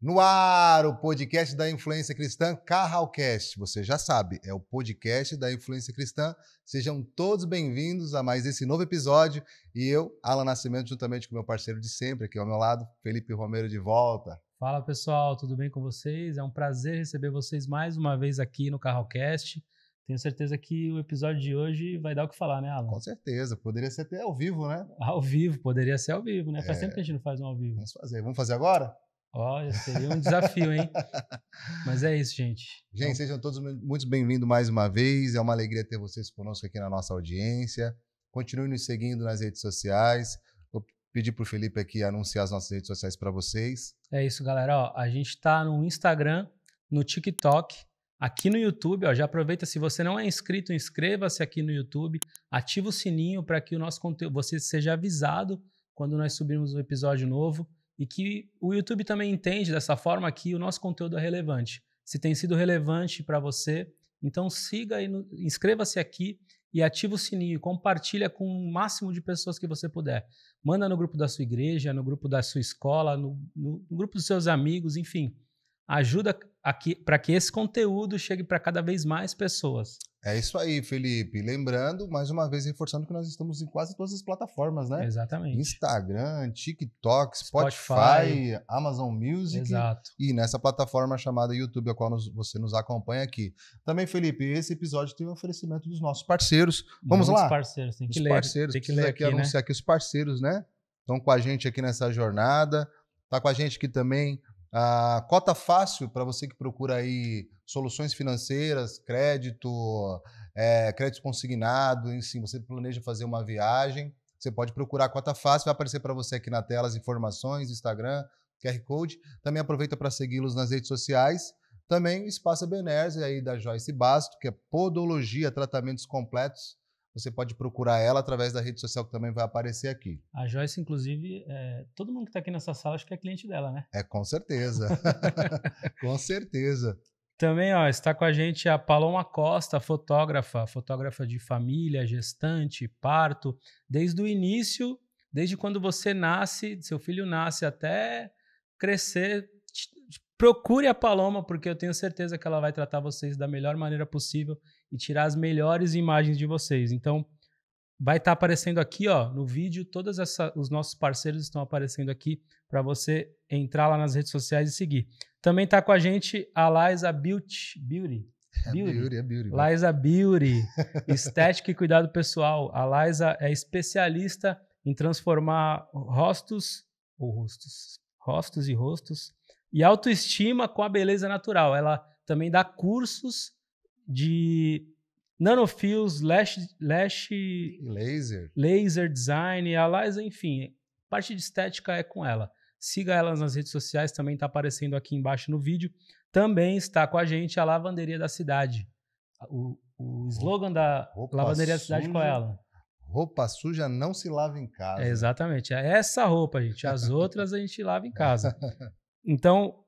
No ar, o podcast da Influência Cristã, Carralcast. Você já sabe, é o podcast da Influência Cristã. Sejam todos bem-vindos a mais esse novo episódio. E eu, Alan Nascimento, juntamente com meu parceiro de sempre, aqui ao meu lado, Felipe Romero, de volta. Fala, pessoal, tudo bem com vocês? É um prazer receber vocês mais uma vez aqui no Carralcast. Tenho certeza que o episódio de hoje vai dar o que falar, né, Alan? Com certeza, poderia ser até ao vivo, né? Ao vivo, poderia ser ao vivo, né? Faz tempo que a gente não faz um ao vivo. Vamos fazer agora? Olha, seria um desafio, hein? Mas é isso, gente. Gente, sejam todos muito bem-vindos mais uma vez. É uma alegria ter vocês conosco aqui na nossa audiência. Continue nos seguindo nas redes sociais. Vou pedir para o Felipe aqui anunciar as nossas redes sociais para vocês. É isso, galera. Ó, a gente está no Instagram, no TikTok, aqui no YouTube. Ó, já aproveita, se você não é inscrito, inscreva-se aqui no YouTube. Ativa o sininho para que o nosso conteúdo, você seja avisado quando nós subirmos um episódio novo. E que o YouTube também entende dessa forma que o nosso conteúdo é relevante. Se tem sido relevante para você, então siga e inscreva-se aqui e ativa o sininho. Compartilha com o máximo de pessoas que você puder. Manda no grupo da sua igreja, no grupo da sua escola, no grupo dos seus amigos, enfim. Ajuda para que esse conteúdo chegue para cada vez mais pessoas. É isso aí, Felipe. Lembrando, mais uma vez, reforçando que nós estamos em quase todas as plataformas, né? Exatamente. Instagram, TikTok, Spotify, Amazon Music. Exato. E nessa plataforma chamada YouTube, a qual você nos acompanha aqui. Também, Felipe, esse episódio tem um oferecimento dos nossos parceiros. Vamos Muitos lá? parceiros, tem que ler. Parceiros, tem que ler aqui, anunciar aqui os parceiros, né? Estão com a gente aqui nessa jornada. Está com a gente aqui também a Cota Fácil, para você que procura aí soluções financeiras, crédito consignado, enfim, você planeja fazer uma viagem, você pode procurar a Cota Fácil, vai aparecer para você aqui na tela as informações, Instagram, QR Code. Também aproveita para segui-los nas redes sociais. Também o Espaço Ebenezer aí da Joyce Basto, que é podologia, tratamentos completos. Você pode procurar ela através da rede social que também vai aparecer aqui. A Joyce, inclusive, todo mundo que está aqui nessa sala acho que é cliente dela, né? Com certeza. Com certeza. Também está com a gente a Paloma Costa, fotógrafa de família, gestante, parto, desde o início, desde quando você nasce, seu filho nasce até crescer. Procure a Paloma, porque eu tenho certeza que ela vai tratar vocês da melhor maneira possível e tirar as melhores imagens de vocês. Então, vai estar aparecendo aqui no vídeo, todos os nossos parceiros estão aparecendo aqui para você entrar lá nas redes sociais e seguir. Também está com a gente a Liza Beauty. Liza Beauty, estética e cuidado pessoal. A Liza é especialista em transformar rostos e rostos e autoestima com a beleza natural. Ela também dá cursos de nanofios, laser design, a Liza, enfim, parte de estética é com ela. Siga elas nas redes sociais, também está aparecendo aqui embaixo no vídeo. Também está com a gente a Lavanderia da Cidade. O slogan da Lavanderia da Cidade qual é ela? Roupa suja não se lava em casa. Exatamente, é essa roupa, gente. As outras a gente lava em casa. Então,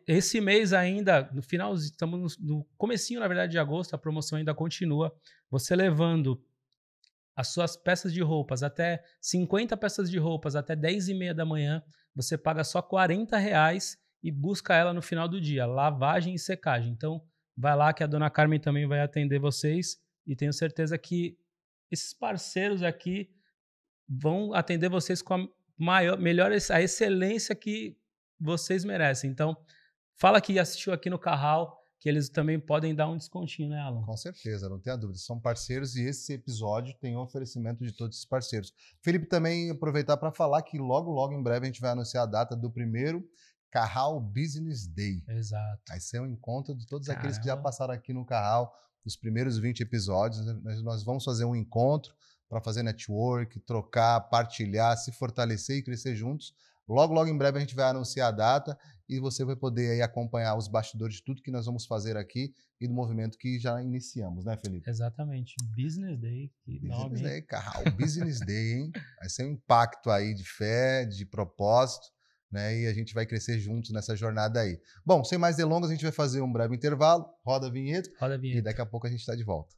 esse mês ainda, no final, estamos no comecinho, na verdade, de agosto, a promoção ainda continua. Você levando as suas peças de roupas, até 50 peças de roupas, até 10h30 da manhã, você paga só R$40 e busca ela no final do dia, lavagem e secagem. Então, vai lá que a dona Carmen também vai atender vocês e tenho certeza que esses parceiros aqui vão atender vocês com a excelência que vocês merecem. Então, fala que assistiu aqui no Carral, que eles também podem dar um descontinho, né, Alan? Com certeza, não tenha dúvida. São parceiros e esse episódio tem um oferecimento de todos esses parceiros. Felipe, também aproveitar para falar que logo em breve a gente vai anunciar a data do primeiro Carral Business Day. Exato. Vai ser um encontro de todos aqueles que já passaram aqui no Carral, os primeiros 20 episódios. Nós vamos fazer um encontro para fazer network, trocar, partilhar, se fortalecer e crescer juntos. Logo em breve a gente vai anunciar a data e você vai poder aí acompanhar os bastidores de tudo que nós vamos fazer aqui e do movimento que já iniciamos, né, Felipe? Exatamente. Business Day. Business Day, Carral. Business Day, hein? Vai ser um impacto aí de fé, de propósito, né? E a gente vai crescer juntos nessa jornada aí. Bom, sem mais delongas, a gente vai fazer um breve intervalo, roda a vinheta. E daqui a pouco a gente está de volta.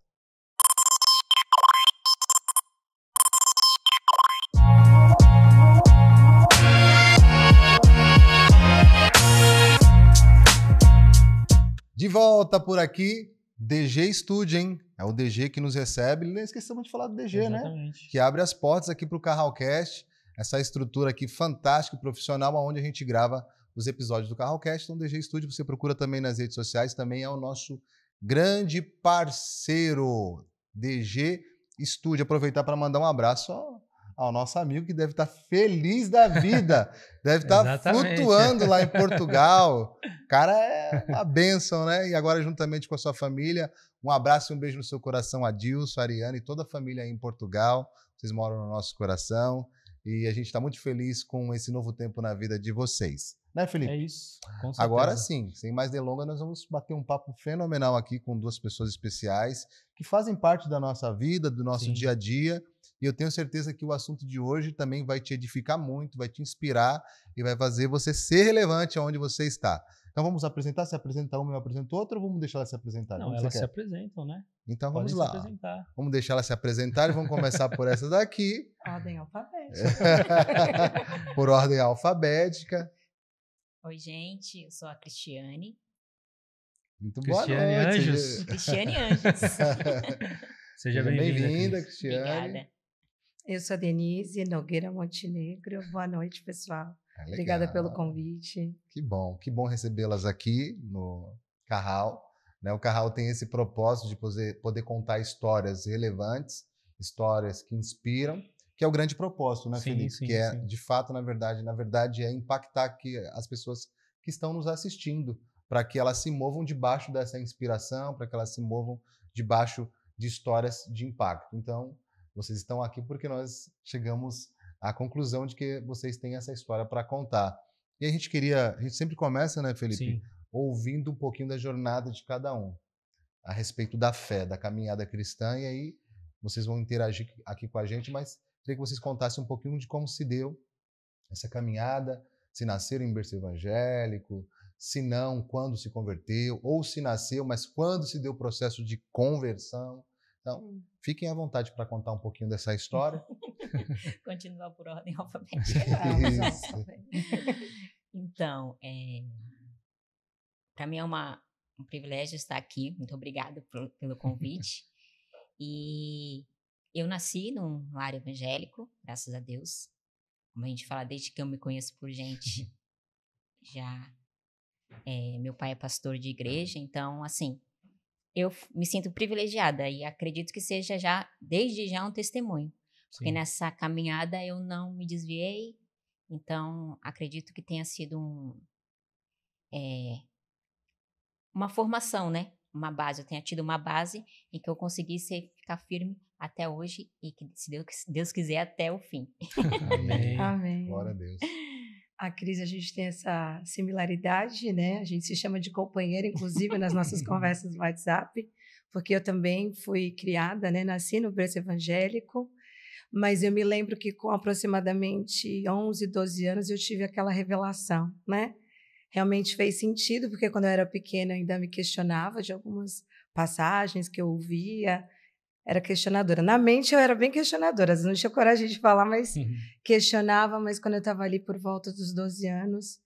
volta por aqui, DG Studio, hein? É o DG que nos recebe. Nem esquecemos de falar do DG, Exatamente. né? Que abre as portas aqui para o Carralcast, essa estrutura aqui fantástica e profissional, onde a gente grava os episódios do Carralcast. Então, DG Studio, você procura também nas redes sociais, também é o nosso grande parceiro, DG Studio. Aproveitar para mandar um abraço ao nosso amigo que deve estar feliz da vida, deve estar flutuando lá em Portugal. O cara é uma bênção, né? E agora, juntamente com a sua família, um abraço e um beijo no seu coração, Adilson, Ariana e toda a família aí em Portugal. Vocês moram no nosso coração e a gente está muito feliz com esse novo tempo na vida de vocês. Né, Felipe? É isso, com certeza. Agora sim, sem mais delongas, nós vamos bater um papo fenomenal aqui com duas pessoas especiais que fazem parte da nossa vida, do nosso dia a dia. E eu tenho certeza que o assunto de hoje também vai te edificar muito, vai te inspirar e vai fazer você ser relevante aonde você está. Então vamos apresentar? Se apresenta uma e eu apresento outra, ou vamos deixar elas se apresentarem? Não, elas se apresentam, né? Então Podem vamos lá. se apresentar. Vamos deixar elas se apresentarem, vamos começar por essa daqui. Ordem alfabética. Por ordem alfabética. Oi, gente, eu sou a Cristiane. Muito boa Cristiane noite. Anjos. Cristiane Anjos. Seja bem-vinda, Cristiane. Obrigada. Eu sou a Denise Nogueira Montenegro. Boa noite, pessoal. Obrigada pelo convite. Que bom recebê-las aqui no Carral. Né? O Carral tem esse propósito de poder contar histórias relevantes, histórias que inspiram, que é o grande propósito, né, Felipe? Sim, que é, de fato, na verdade, é impactar que as pessoas que estão nos assistindo, para que elas se movam debaixo dessa inspiração, para que elas se movam debaixo de histórias de impacto. Então, vocês estão aqui porque nós chegamos à conclusão de que vocês têm essa história para contar. E a gente sempre começa, né, Felipe, ouvindo um pouquinho da jornada de cada um, a respeito da fé, da caminhada cristã, e aí vocês vão interagir aqui com a gente, mas queria que vocês contassem um pouquinho de como se deu essa caminhada, se nasceram em berço evangélico, se não, quando se converteu, ou se nasceu, mas quando se deu o processo de conversão. Então, fiquem à vontade para contar um pouquinho dessa história. Continuar por ordem alfabética. Então, para mim é um privilégio estar aqui. Muito obrigada pelo convite. E eu nasci num lar evangélico, graças a Deus. Como a gente fala, desde que eu me conheço por gente, meu pai é pastor de igreja, então, assim, eu me sinto privilegiada e acredito que seja desde já um testemunho. Porque nessa caminhada eu não me desviei, então acredito que tenha sido uma formação, né? Uma base, eu tenha tido uma base em que eu consegui ficar firme até hoje e que, se Deus quiser, até o fim. Amém. Amém. Glória a Deus. A Cris, a gente tem essa similaridade, né? A gente se chama de companheira, inclusive, nas nossas conversas no WhatsApp, porque eu também fui criada, né? Nasci no berço evangélico, mas eu me lembro que com aproximadamente 11, 12 anos eu tive aquela revelação, né? Realmente fez sentido, porque quando eu era pequena eu ainda me questionava de algumas passagens que eu ouvia, era questionadora. Na mente eu era bem questionadora, não tinha coragem de falar, mas questionava, mas quando eu estava ali por volta dos 12 anos,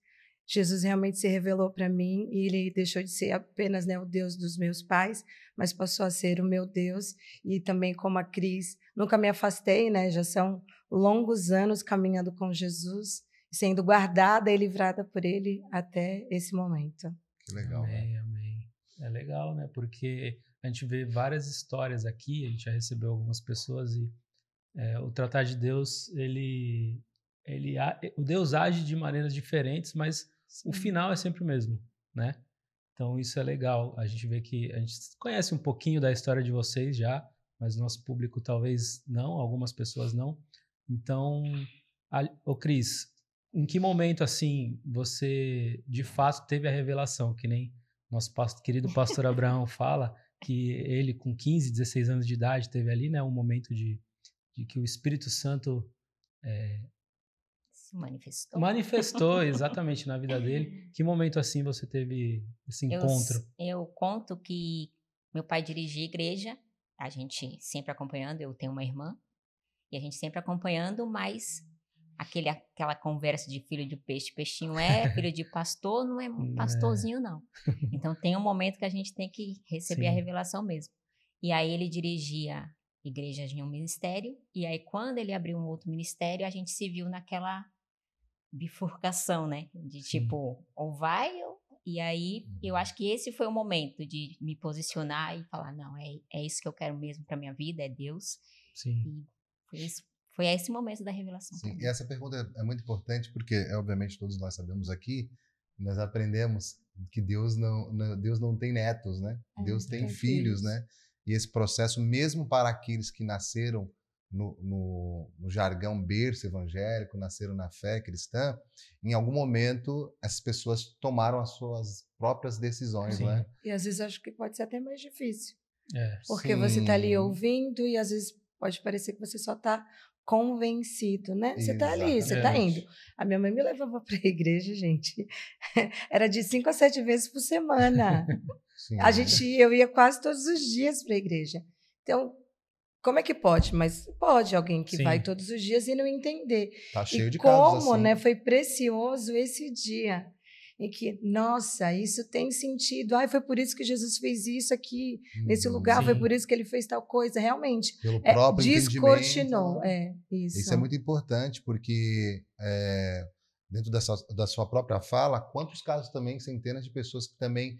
Jesus realmente se revelou para mim e ele deixou de ser apenas, né, o Deus dos meus pais, mas passou a ser o meu Deus. E também, como a Cris, nunca me afastei, né? Já são longos anos caminhando com Jesus, sendo guardada e livrada por ele até esse momento. Que legal. Amém, amém. É legal, né? Porque a gente vê várias histórias aqui, a gente já recebeu algumas pessoas e o tratar de Deus, o Deus age de maneiras diferentes, mas o final é sempre o mesmo, né? Então isso é legal. A gente vê que a gente conhece um pouquinho da história de vocês já, mas o nosso público talvez não, algumas pessoas não. Então, Cris, em que momento assim você de fato teve a revelação, que nem nosso querido pastor Abraão fala, que ele com 15, 16 anos de idade teve ali, né, um momento de que o Espírito Santo se manifestou exatamente na vida dele. Que momento assim você teve esse encontro? Eu conto que meu pai dirigia a igreja, a gente sempre acompanhando, eu tenho uma irmã, e a gente sempre acompanhando, mas aquela conversa de filho de peixe, peixinho filho de pastor, não é pastorzinho, não. Então, tem um momento que a gente tem que receber a revelação mesmo. E aí, ele dirigia igrejas em um ministério, e aí, quando ele abriu um outro ministério, a gente se viu naquela bifurcação, né? De tipo, ou vai, e aí, eu acho que esse foi o momento de me posicionar e falar, não, é isso que eu quero mesmo para minha vida, é Deus. Sim. E foi esse momento da revelação. Sim, e essa pergunta é muito importante porque, obviamente, todos nós sabemos aqui, nós aprendemos que Deus não tem netos, né? Deus tem filhos, né? E esse processo, mesmo para aqueles que nasceram no jargão berço evangélico, nasceram na fé cristã, em algum momento essas pessoas tomaram as suas próprias decisões, né? E às vezes acho que pode ser até mais difícil. Porque Sim. você está ali ouvindo e às vezes pode parecer que você só está convencido, né? Você está ali, você está indo. A minha mãe me levava para a igreja, gente. Era de 5 a 7 vezes por semana. Eu ia quase todos os dias para a igreja. Então, como é que pode? Mas pode alguém que vai todos os dias e não entender. Tá cheio de casos assim. Né, foi precioso esse dia. E que, nossa, isso tem sentido. Foi por isso que Jesus fez isso aqui, nesse lugar, foi por isso que ele fez tal coisa. Realmente, pelo próprio descortinou. Isso é muito importante, porque dentro da sua própria fala, quantos casos também, centenas de pessoas que também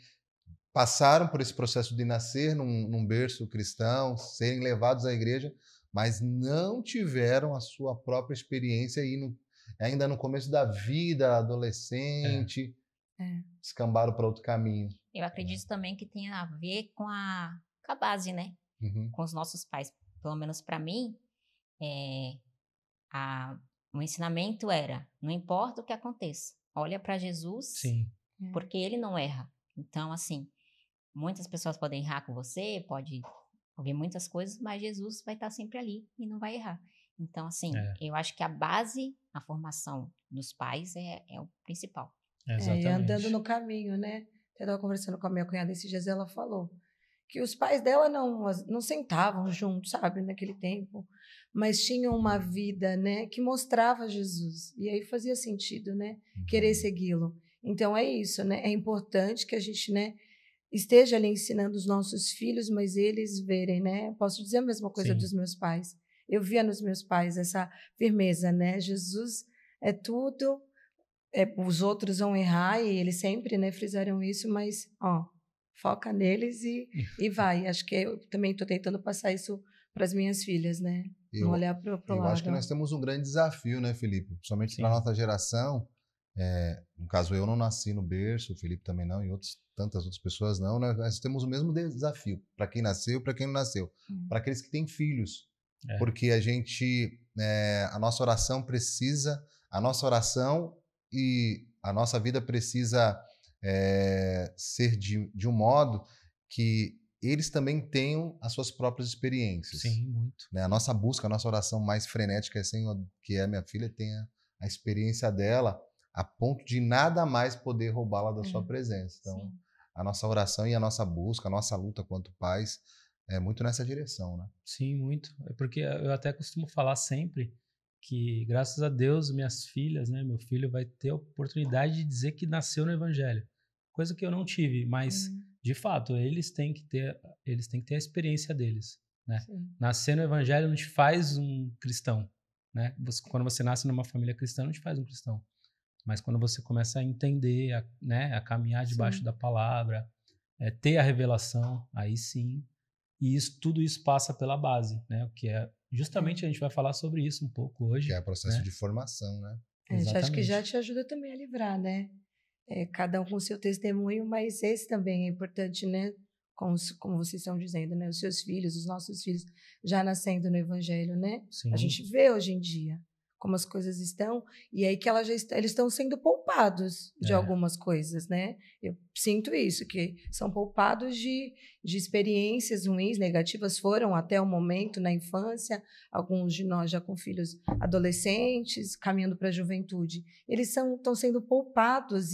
passaram por esse processo de nascer num berço cristão, serem levados à igreja, mas não tiveram a sua própria experiência ainda no começo da vida, adolescente, descambaram para outro caminho. Eu acredito também que tem a ver com a base, né? Com os nossos pais. Pelo menos para mim, o ensinamento era, não importa o que aconteça, olha para Jesus, porque ele não erra. Então, assim, muitas pessoas podem errar com você, pode ouvir muitas coisas, mas Jesus vai estar sempre ali e não vai errar. Então, assim, eu acho que a base, a formação dos pais é o principal. E andando no caminho, né? Eu estava conversando com a minha cunhada esses dias, ela falou que os pais dela não sentavam juntos, sabe, naquele tempo, mas tinham uma vida, né, que mostrava Jesus. E aí fazia sentido, né, querer segui-lo. Então é isso, né? É importante que a gente, né, esteja ali ensinando os nossos filhos, mas eles verem, né? Posso dizer a mesma coisa dos meus pais. Eu via nos meus pais essa firmeza, né? Jesus é tudo. Os outros vão errar e eles sempre, né, frisaram isso, mas foca neles e vai. Acho que eu também estou tentando passar isso para as minhas filhas, né? Não olhar para o lado. Eu acho que nós temos um grande desafio, né, Felipe? Principalmente para a nossa geração. No caso, eu não nasci no berço, o Felipe também não, e tantas outras pessoas não. Nós temos o mesmo desafio para quem nasceu, para quem não nasceu, para aqueles que têm filhos, porque a nossa oração e a nossa vida precisa ser de um modo que eles também tenham as suas próprias experiências. Sim, muito. Né? A nossa busca, a nossa oração mais frenética é, Senhor, que a minha filha tenha a experiência dela a ponto de nada mais poder roubá-la da sua presença. Então, a nossa oração e a nossa busca, a nossa luta quanto pais é muito nessa direção, né? Sim, muito. É porque eu até costumo falar sempre que, graças a Deus, minhas filhas, né, meu filho vai ter a oportunidade de dizer que nasceu no Evangelho. Coisa que eu não tive, mas, de fato, eles têm que ter a experiência deles. Né? Nascer no Evangelho não te faz um cristão. Né? Quando você nasce numa família cristã, não te faz um cristão. Mas quando você começa a entender, a caminhar debaixo da palavra, ter a revelação, aí sim. E tudo isso passa pela base, né? O que é justamente a gente vai falar sobre isso um pouco hoje. Que é o processo de formação, né? Acho que já te ajuda também a livrar, né? Cada um com o seu testemunho, mas esse também é importante, né? Como vocês estão dizendo, né? Os seus filhos, os nossos filhos já nascendo no Evangelho, né? Sim. A gente vê hoje em dia como as coisas estão, e aí que eles estão sendo poupados de algumas coisas, né? Eu sinto isso, que são poupados de experiências ruins, negativas, foram até o momento na infância, alguns de nós já com filhos adolescentes, caminhando para a juventude. Eles estão sendo poupados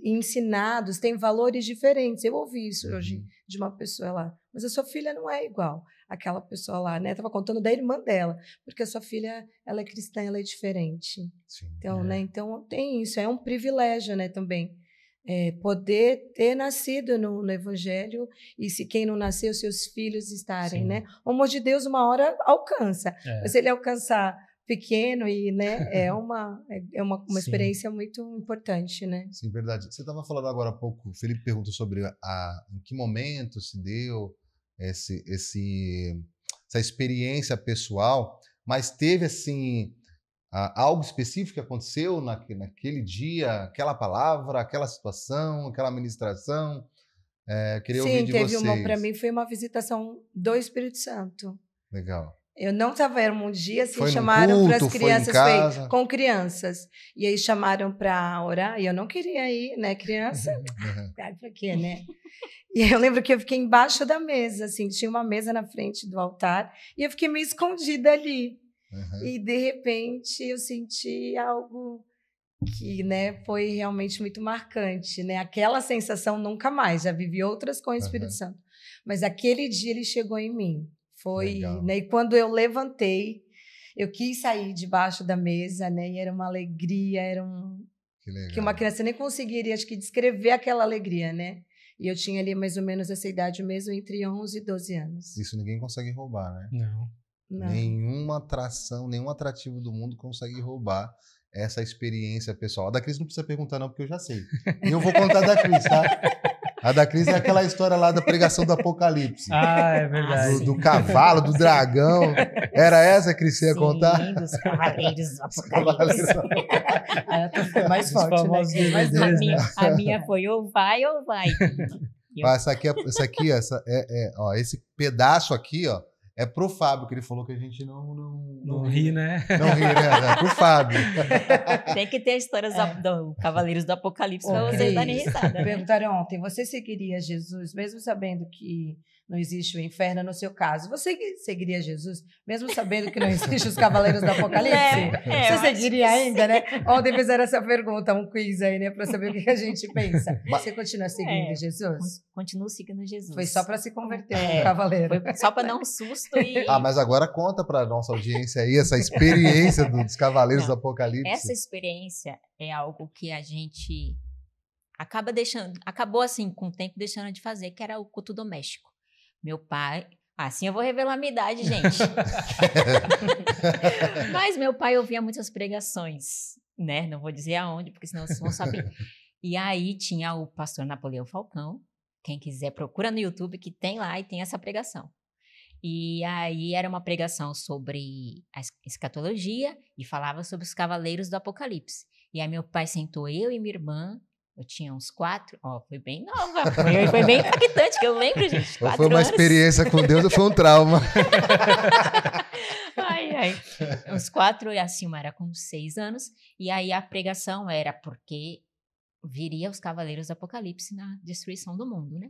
ensinados, têm valores diferentes. Eu ouvi isso hoje de uma pessoa lá. Mas a sua filha não é igual àquela pessoa lá, né? Estava contando da irmã dela, porque a sua filha, ela é cristã, ela é diferente. Sim. Então, né? Então tem isso, é um privilégio, né? Também poder ter nascido no Evangelho e se quem não nasceu, seus filhos estarem, né? O amor de Deus uma hora alcança, mas se ele alcançar pequeno e, né, é uma experiência muito importante, né? Sim, verdade. Você estava falando agora há pouco, o Felipe perguntou sobre em que momento se deu essa experiência pessoal, mas teve, assim, algo específico que aconteceu naquele dia, aquela palavra, aquela situação, aquela ministração? Queria ouvir de vocês. Sim, para mim foi uma visitação do Espírito Santo. Legal. Eu não estava, era um dia, assim, foi chamaram para as crianças, foi com crianças. E aí chamaram para orar, e eu não queria ir, né, criança? Para quê, né? E aí eu lembro que eu fiquei embaixo da mesa, assim, tinha uma mesa na frente do altar, e eu fiquei meio escondida ali. E, de repente, eu senti algo que, né, foi realmente muito marcante, né? Aquela sensação nunca mais, já vivi outras com o Espírito Santo. Mas aquele dia ele chegou em mim. Foi, né? E quando eu levantei, eu quis sair debaixo da mesa, né? E era uma alegria, que uma criança nem conseguiria, acho que, descrever aquela alegria, né? E eu tinha ali mais ou menos essa idade mesmo, entre 11 e 12 anos. Isso ninguém consegue roubar, né? Não. Nenhuma atração, nenhum atrativo do mundo consegue roubar essa experiência pessoal. A da Cris não precisa perguntar não, porque eu já sei. E eu vou contar da Cris, tá? A da Cris é aquela história lá da pregação do Apocalipse. É verdade. Do cavalo, do dragão. Era essa que você ia contar? Sim, dos cavaleiros do Apocalipse. Foi mais forte, né? A minha foi ou vai ou vai. Esse pedaço aqui, ó, é pro Fábio, que ele falou que a gente não ri, né? Não ri, né? É pro Fábio. Tem que ter histórias do Cavaleiros do Apocalipse para vocês darem risada. Né? Perguntaram ontem, você seguiria Jesus, mesmo sabendo que não existe o inferno no seu caso? Você seguiria Jesus, mesmo sabendo que não existe os Cavaleiros do Apocalipse? Você seguiria ainda, né? Ontem fizeram essa pergunta, um quiz aí, né? Para saber o que a gente pensa. Você continua seguindo Jesus? Continuo seguindo Jesus. Foi só para se converter no Cavaleiro. Foi só para dar um susto e... mas agora conta para nossa audiência aí essa experiência dos Cavaleiros do Apocalipse. Essa experiência é algo que a gente acabou assim, com o tempo, deixando de fazer, que era o culto doméstico. Meu pai... Assim eu vou revelar a minha idade, gente. Mas meu pai ouvia muitas pregações, né? Não vou dizer aonde, porque senão vocês vão saber. E aí tinha o pastor Napoleão Falcão. Quem quiser, procura no YouTube, que tem lá e tem essa pregação. E aí era uma pregação sobre a escatologia e falava sobre os cavaleiros do Apocalipse. E aí meu pai sentou eu e minha irmã. Eu tinha uns 4, foi bem nova, foi bem impactante, que eu lembro, gente, 4 foi uma experiência com Deus ou foi um trauma? Uns 4, e a Silma era com 6 anos, e aí a pregação era porque viria os Cavaleiros do Apocalipse na destruição do mundo, né?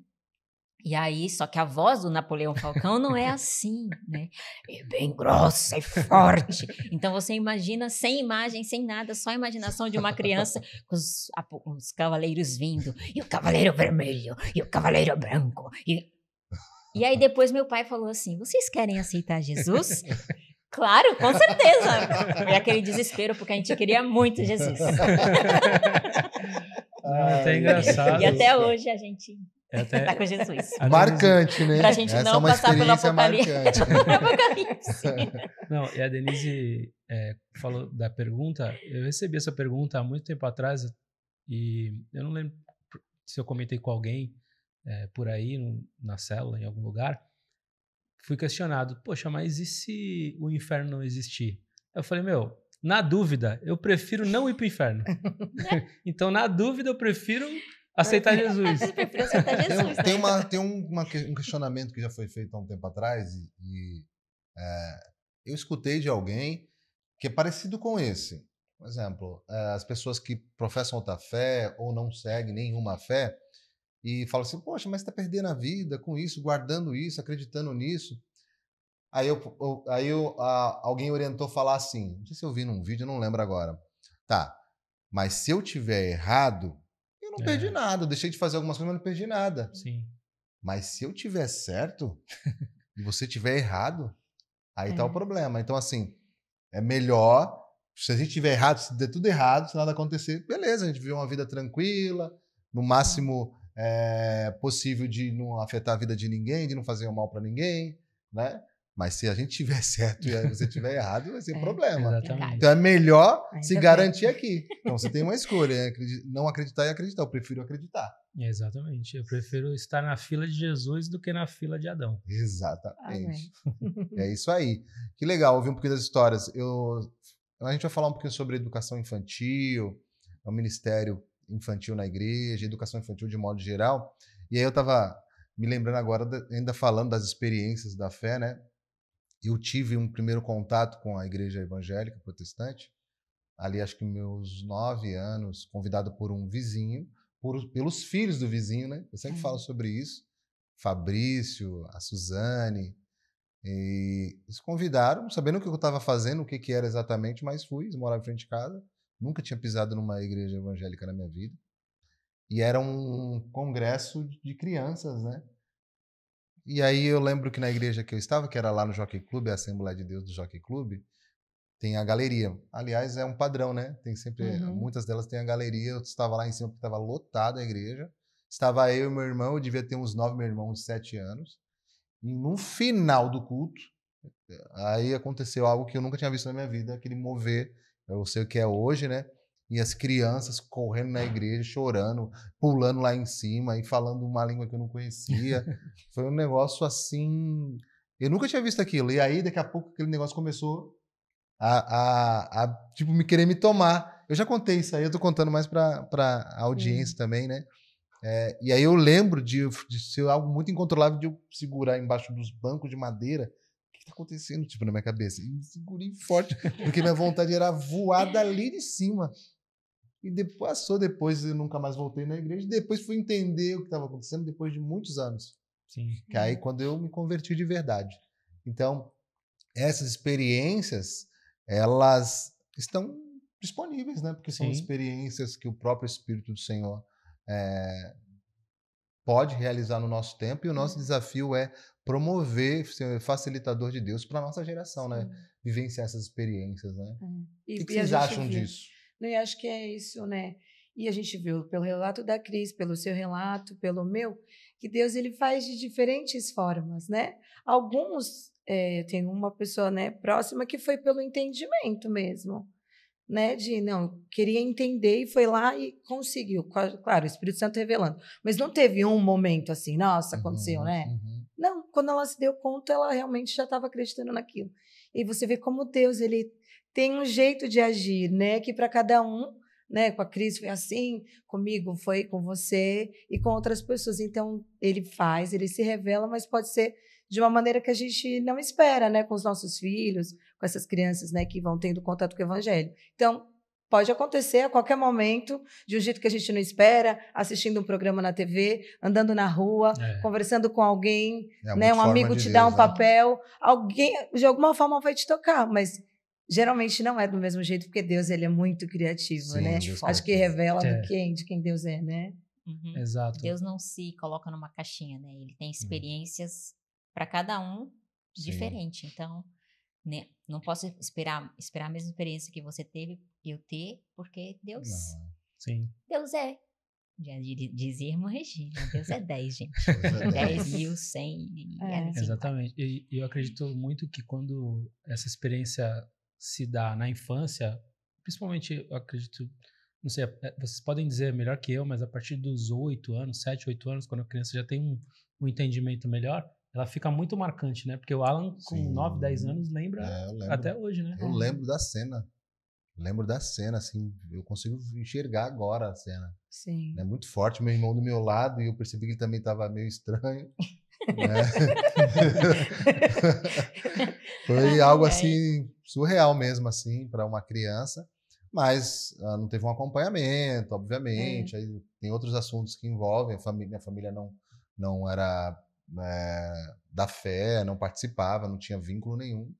E aí, só que a voz do Napoleão Falcão não é assim, né? É bem grossa e forte. Então, você imagina sem imagem, sem nada, só a imaginação de uma criança com os cavaleiros vindo, e o cavaleiro vermelho, e o cavaleiro branco. E aí, depois, meu pai falou assim, vocês querem aceitar Jesus? Claro, com certeza. Foi aquele desespero, porque a gente queria muito Jesus. É até engraçado. E até hoje a gente... Tá com Jesus. Marcante, né? Pra gente não passar pelo Apocalipse. Não, e a Denise falou da pergunta. Eu recebi essa pergunta há muito tempo atrás e eu não lembro se eu comentei com alguém por aí, na célula, em algum lugar. Fui questionado, poxa, mas e se o inferno não existir? Eu falei, na dúvida, eu prefiro não ir pro inferno. Então, na dúvida, eu prefiro... aceitar Jesus. Tem um questionamento que já foi feito há um tempo atrás e eu escutei de alguém que é parecido com esse. Por exemplo, as pessoas que professam outra fé ou não seguem nenhuma fé e falam assim, poxa, mas você está perdendo a vida com isso, guardando isso, acreditando nisso. Aí alguém orientou falar assim, não sei se eu vi num vídeo, eu não lembro agora. Tá, mas se eu tiver errado, eu não não perdi nada. Eu deixei de fazer algumas coisas, mas não perdi nada. Sim. Mas se eu tiver certo e você tiver errado, aí tá o problema. Então, assim, é melhor, se a gente tiver errado, se der tudo errado, se nada acontecer, beleza, a gente vive uma vida tranquila, no máximo possível de não afetar a vida de ninguém, de não fazer mal para ninguém, né? Mas se a gente tiver certo e você tiver errado, vai ser problema. Exatamente. Então é melhor se garantir aqui. Então você tem uma escolha, não acreditar e acreditar. Eu prefiro acreditar. Exatamente. Eu prefiro estar na fila de Jesus do que na fila de Adão. Exatamente. É isso aí. Que legal ouvir um pouquinho das histórias. A gente vai falar um pouquinho sobre educação infantil, o ministério infantil na igreja, educação infantil de modo geral. E aí eu estava me lembrando agora, ainda falando das experiências da fé, né? Eu tive um primeiro contato com a igreja evangélica protestante, ali acho que meus 9 anos, convidado por um vizinho, pelos filhos do vizinho, né? Eu sempre falo sobre isso. Fabrício, a Suzane, e eles convidaram, sabendo o que eu estava fazendo, o que era exatamente, mas fui, eles moravam em frente de casa, nunca tinha pisado numa igreja evangélica na minha vida. E era um congresso de crianças, né? E aí eu lembro que na igreja que eu estava, que era lá no Jockey Club, a Assembleia de Deus do Jockey Club, tem a galeria. Aliás, é um padrão, né? Tem sempre, muitas delas têm a galeria. Eu estava lá em cima porque estava lotada a igreja. Estava eu e meu irmão, eu devia ter uns 9, meu irmão de 7 anos. E no final do culto, aí aconteceu algo que eu nunca tinha visto na minha vida, aquele mover, eu sei o que é hoje, né? E as crianças correndo na igreja, chorando, pulando lá em cima e falando uma língua que eu não conhecia. Foi um negócio assim... Eu nunca tinha visto aquilo. E aí, daqui a pouco, aquele negócio começou a tipo, me querer me tomar. Eu já contei isso aí, eu tô contando mais pra audiência também, né? E aí eu lembro de ser algo muito incontrolável, de eu segurar embaixo dos bancos de madeira. O que tá acontecendo, tipo, na minha cabeça? E me segurei forte, porque minha vontade era voar dali de cima. E depois eu nunca mais voltei na igreja. Depois fui entender o que estava acontecendo depois de muitos anos. Sim. Que aí quando eu me converti de verdade. Então, essas experiências, elas estão disponíveis, né? Porque são experiências que o próprio Espírito do Senhor pode realizar no nosso tempo. E o nosso desafio é promover, ser facilitador de Deus para a nossa geração, né? Vivenciar essas experiências, né? O que vocês acham disso? E acho que é isso, né? E a gente viu pelo relato da Cris, pelo seu relato, pelo meu, que Deus ele faz de diferentes formas, né? Alguns, tem uma pessoa, né, próxima que foi pelo entendimento mesmo, né? De não, queria entender e foi lá e conseguiu. Claro, o Espírito Santo revelando. Mas não teve um momento assim, nossa, aconteceu, né? Não, quando ela se deu conta, ela realmente já estava acreditando naquilo. E você vê como Deus, ele tem um jeito de agir, né? Que para cada um, né? Com a Cris foi assim, comigo foi com você e com outras pessoas. Então, ele se revela, mas pode ser de uma maneira que a gente não espera, né? Com os nossos filhos, com essas crianças, né? Que vão tendo contato com o Evangelho. Então, pode acontecer a qualquer momento, de um jeito que a gente não espera, assistindo um programa na TV, andando na rua, conversando com alguém, né? Um amigo te dá um papel, alguém, de alguma forma, vai te tocar, mas geralmente não é do mesmo jeito, porque Deus ele é muito criativo, né? Acho que revela de quem Deus é, né? Exato. Deus não se coloca numa caixinha, né? Ele tem experiências para cada um diferente. Então, né, não posso esperar a mesma experiência que você teve, eu ter, porque Deus... Deus é. Já dizia irmã Regina, Deus é 10, gente. 10.000, 100... Exatamente. E eu acredito muito que quando essa experiência se dá na infância, principalmente, eu acredito, não sei, vocês podem dizer melhor que eu, mas a partir dos 8 anos, 7, 8 anos, quando a criança já tem um entendimento melhor, ela fica muito marcante, né? Porque o Alan, com 9, 10 anos, lembra até hoje, né? Eu lembro da cena. Assim, eu consigo enxergar agora a cena. Sim. É muito forte, meu irmão do meu lado, e eu percebi que ele também estava meio estranho. Né? Foi algo assim, surreal mesmo, assim, para uma criança. Mas não teve um acompanhamento, obviamente. Aí tem outros assuntos que envolvem. Minha família não era da fé, não participava, não tinha vínculo nenhum.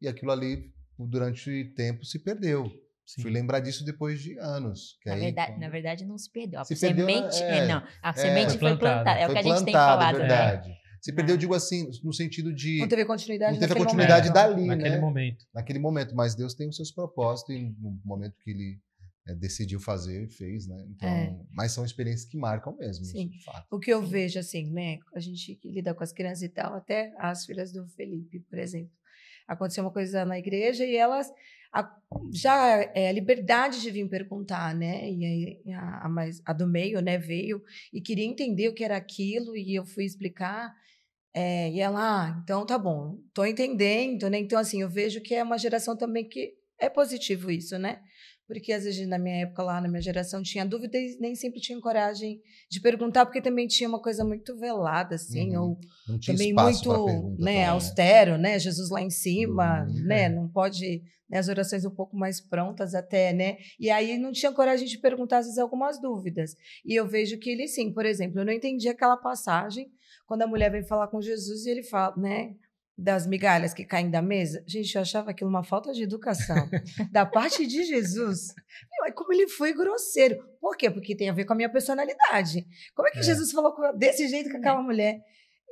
E aquilo ali, durante o tempo, se perdeu. Sim. Fui lembrar disso depois de anos. Que Na verdade, não se perdeu. A semente, a semente foi plantada. É o que a gente tem falado, verdade. né? Se perdeu, digo assim, no sentido de... Não teve continuidade não teve a continuidade dali, naquele né? momento. Naquele momento. Mas Deus tem os seus propósitos e no momento que ele decidiu fazer, fez, né? Então, mas são experiências que marcam mesmo. Sim. Isso, de fato. O que eu vejo, assim, né? A gente que lida com as crianças e tal, até as filhas do Felipe, por exemplo. Aconteceu uma coisa na igreja e elas... já a liberdade de vir perguntar, né? E aí a do meio, né, veio e queria entender o que era aquilo e eu fui explicar. E ela, então tá bom, tô entendendo, né? Então, assim, eu vejo que é uma geração também que é positivo isso, né? Porque às vezes na minha época lá, na minha geração, tinha dúvida e nem sempre tinha coragem de perguntar, porque também tinha uma coisa muito velada, assim, ou não tinha também espaço muito, pergunta, né, também, austero, né? Jesus lá em cima, né? Não pode, né, as orações um pouco mais prontas até, né? E aí não tinha coragem de perguntar às vezes algumas dúvidas. E eu vejo que ele sim, por exemplo, eu não entendi aquela passagem quando a mulher vem falar com Jesus e ele fala, né? Das migalhas que caem da mesa. Gente, eu achava aquilo uma falta de educação da parte de Jesus. Como ele foi grosseiro. Por quê? Porque tem a ver com a minha personalidade. Como é que Jesus falou desse jeito com aquela mulher?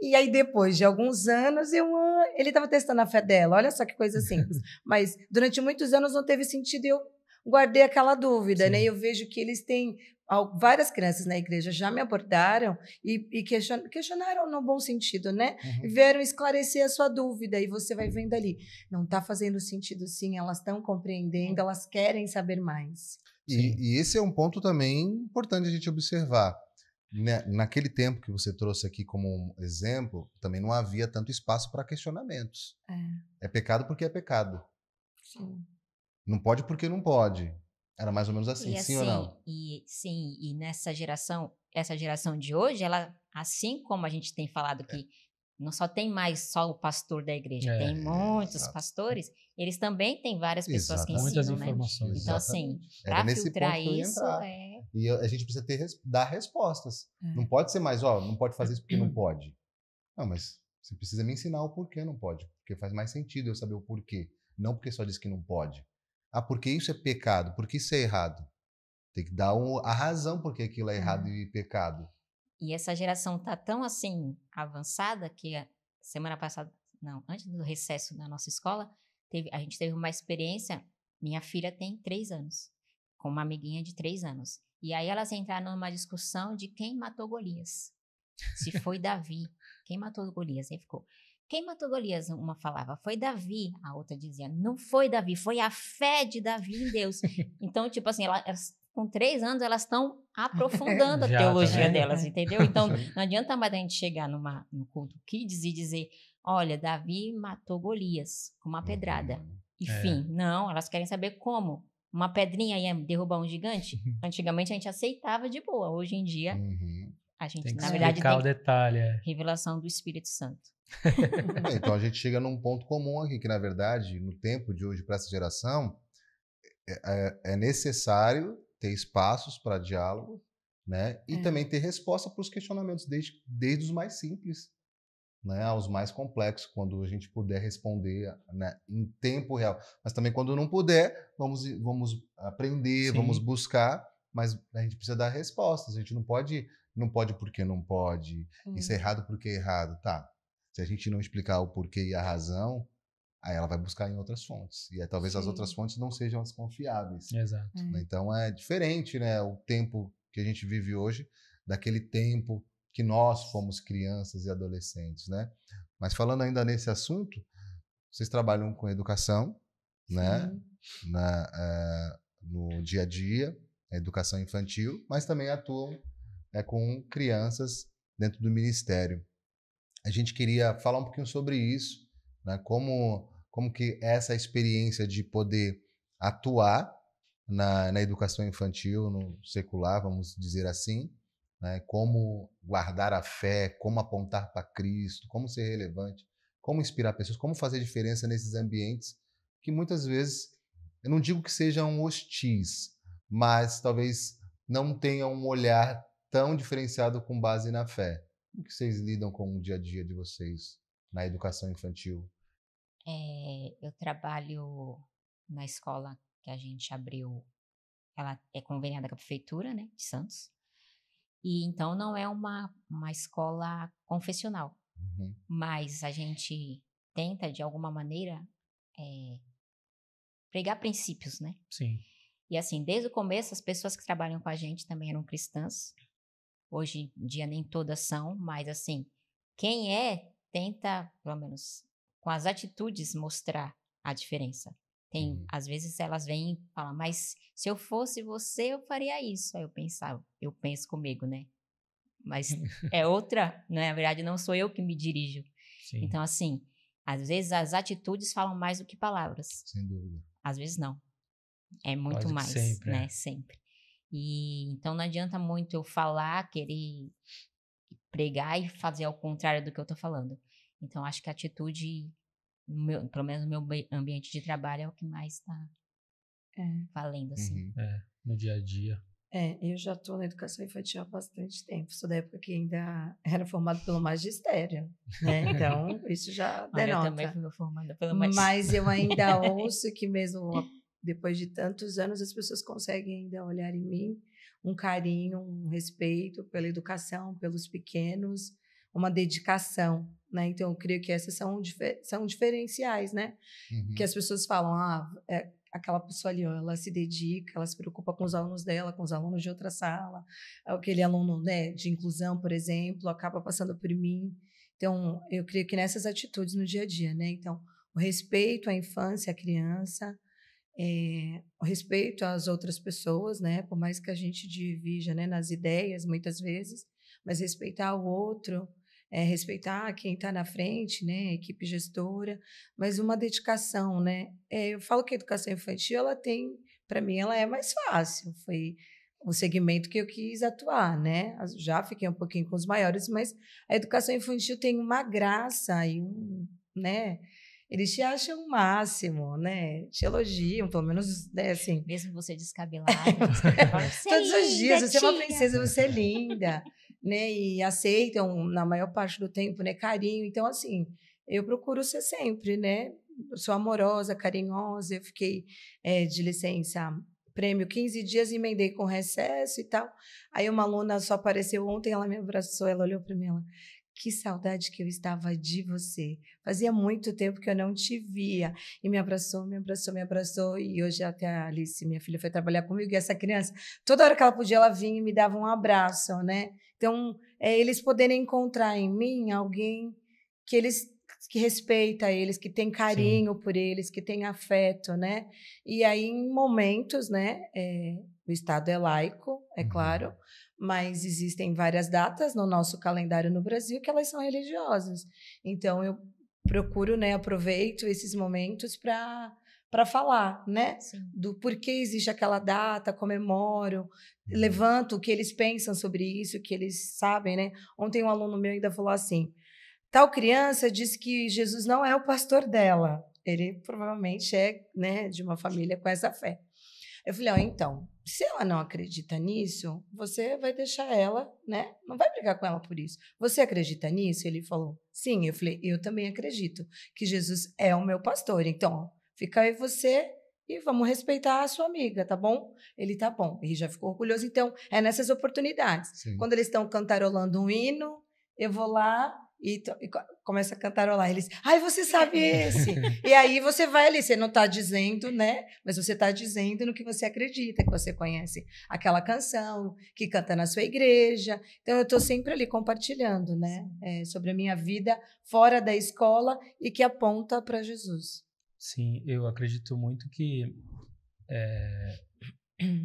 E aí, depois de alguns anos, ele estava testando a fé dela. Olha só que coisa simples. Mas durante muitos anos não teve sentido e eu guardei aquela dúvida, né? E eu vejo que eles têm... Várias crianças na igreja já me abordaram e questionaram no bom sentido, né? Vieram esclarecer a sua dúvida e você vai vendo ali. Não está fazendo sentido, sim, elas estão compreendendo, elas querem saber mais. E esse é um ponto também importante a gente observar. Naquele tempo que você trouxe aqui como um exemplo, também não havia tanto espaço para questionamentos. É pecado porque é pecado. Sim. Não pode porque não pode. Era mais ou menos assim, E sim ou não? E nessa geração, essa geração de hoje, ela, assim como a gente tem falado que não só tem mais só o pastor da igreja, tem muitos pastores, eles também têm várias pessoas que ensinam, muitas né? informações. Então, assim, para filtrar isso, E a gente precisa dar respostas. Não pode ser mais, não pode fazer isso porque não pode. Não, mas você precisa me ensinar o porquê não pode. Porque faz mais sentido eu saber o porquê. Não porque só diz que não pode. Porque isso é pecado, porque isso é errado. Tem que dar a razão porque aquilo é errado e pecado. E essa geração tá tão assim avançada que a semana passada, não, antes do recesso da nossa escola, a gente teve uma experiência. Minha filha tem 3 anos, com uma amiguinha de 3 anos. E aí elas entraram numa discussão de quem matou Golias. Se foi Davi. Quem matou Golias? Aí ficou... Quem matou Golias? Uma falava, foi Davi. A outra dizia, não foi Davi, foi a fé de Davi em Deus. Então, tipo assim, elas, com 3 anos, elas estão aprofundando a teologia delas, entendeu? Então, não adianta mais a gente chegar no culto Kids e dizer, olha, Davi matou Golias com uma pedrada. Enfim, não, elas querem saber como. Uma pedrinha ia derrubar um gigante? Antigamente a gente aceitava de boa. Hoje em dia, a gente, tem que na verdade, explicar o detalhe. Revelação do Espírito Santo. Então a gente chega num ponto comum aqui, que na verdade, no tempo de hoje, para essa geração, é necessário ter espaços para diálogo, né? E também ter resposta para os questionamentos, desde os mais simples, né, aos mais complexos, quando a gente puder responder, né, em tempo real. Mas também quando não puder, vamos aprender, vamos buscar, mas a gente precisa dar respostas. A gente não pode porque não pode, isso é errado porque é errado, tá? Se a gente não explicar o porquê e a razão, aí ela vai buscar em outras fontes. E talvez as outras fontes não sejam as confiáveis. Exato. Então é diferente, né, o tempo que a gente vive hoje daquele tempo que nós fomos crianças e adolescentes, né? Mas falando ainda nesse assunto, vocês trabalham com educação, né? No dia a dia, educação infantil, mas também atuam com crianças dentro do ministério. A gente queria falar um pouquinho sobre isso, né? Como que essa experiência de poder atuar na educação infantil, no secular, vamos dizer assim, né? Como guardar a fé, como apontar para Cristo, como ser relevante, como inspirar pessoas, como fazer diferença nesses ambientes que muitas vezes, eu não digo que sejam hostis, mas talvez não tenham um olhar tão diferenciado com base na fé. Como que vocês lidam com o dia a dia de vocês na educação infantil? Eu trabalho na escola que a gente abriu, ela é conveniada com a prefeitura, né, de Santos. E então não é uma escola confessional, mas a gente tenta, de alguma maneira, pregar princípios, né? Sim. E assim, desde o começo, as pessoas que trabalham com a gente também eram cristãs. Hoje em dia nem todas são, mas assim, quem tenta, pelo menos com as atitudes, mostrar a diferença. Às vezes elas vêm e falam, mas se eu fosse você, eu faria isso. Aí eu penso comigo, né? Mas é outra, né? Na verdade, não sou eu que me dirijo. Sim. Então, assim, às vezes as atitudes falam mais do que palavras. Sem dúvida. Às vezes não. É muito Quase mais, sempre, né? Sempre. E então não adianta muito eu falar, querer pregar e fazer ao contrário do que eu tô falando. Então, acho que a atitude, pelo menos no meu ambiente de trabalho, é o que mais tá valendo, assim. No dia a dia. Eu já estou na educação infantil há bastante tempo. Sou da época que ainda era formado pelo magistério, né? Então, isso já denota. Eu também fui formada pelo magistério. Mas eu ainda ouço que mesmo depois de tantos anos, as pessoas conseguem ainda olhar em mim um carinho, um respeito pela educação, pelos pequenos, uma dedicação, né? Então, eu creio que essas são diferenciais, né? Que as pessoas falam, aquela pessoa ali, ela se dedica, ela se preocupa com os alunos dela, com os alunos de outra sala, aquele aluno, né, de inclusão, por exemplo, acaba passando por mim. Então, eu creio que nessas atitudes no dia a dia, né? Então, o respeito à infância, à criança, o respeito às outras pessoas, né? Por mais que a gente divija, né, nas ideias, muitas vezes, mas respeitar o outro, respeitar quem está na frente, né, a equipe gestora, mas uma dedicação, né? Eu falo que a educação infantil, para mim, ela é mais fácil. Foi o segmento que eu quis atuar, né? Já fiquei um pouquinho com os maiores, mas a educação infantil tem uma graça e né? Eles te acham o máximo, né? Te elogiam, pelo menos, né, assim. Mesmo você descabelada. Todos os dias, você é uma princesa, você é linda, né? E aceitam, na maior parte do tempo, né, carinho. Então, assim, eu procuro ser sempre, né? Eu sou amorosa, carinhosa. Eu fiquei de licença prêmio 15 dias, emendei com recesso e tal. Aí uma aluna só apareceu ontem, ela me abraçou, ela olhou para mim, ela... Que saudade que eu estava de você. Fazia muito tempo que eu não te via. E me abraçou, me abraçou, me abraçou. E hoje até a Alice, minha filha, foi trabalhar comigo. E essa criança, toda hora que ela podia, ela vinha e me dava um abraço, né? Então, eles poderem encontrar em mim alguém que respeita eles, que tem carinho por eles, que tem afeto, né? E aí, em momentos, né? O Estado é laico, é claro, mas existem várias datas no nosso calendário no Brasil que elas são religiosas. Então, eu procuro, né, aproveito esses momentos para falar, né, do porquê existe aquela data, comemoro, levanto o que eles pensam sobre isso, o que eles sabem, né? Ontem um aluno meu ainda falou assim, tal criança disse que Jesus não é o pastor dela. Ele provavelmente é, né, de uma família com essa fé. Eu falei, então, se ela não acredita nisso, você vai deixar ela, né? Não vai brigar com ela por isso. Você acredita nisso? Ele falou, sim. Eu falei, eu também acredito que Jesus é o meu pastor. Então, fica aí você e vamos respeitar a sua amiga, tá bom? Ele tá bom. E já ficou orgulhoso. Então, é nessas oportunidades. Sim. Quando eles estão cantarolando um hino, eu vou lá e começa a cantarolar. Eles, você sabe esse. E aí você vai ali, você não está dizendo, né? Mas você está dizendo no que você acredita, que você conhece aquela canção, que canta na sua igreja. Então, eu estou sempre ali compartilhando, né? Sobre a minha vida fora da escola e que aponta para Jesus. Sim, eu acredito muito que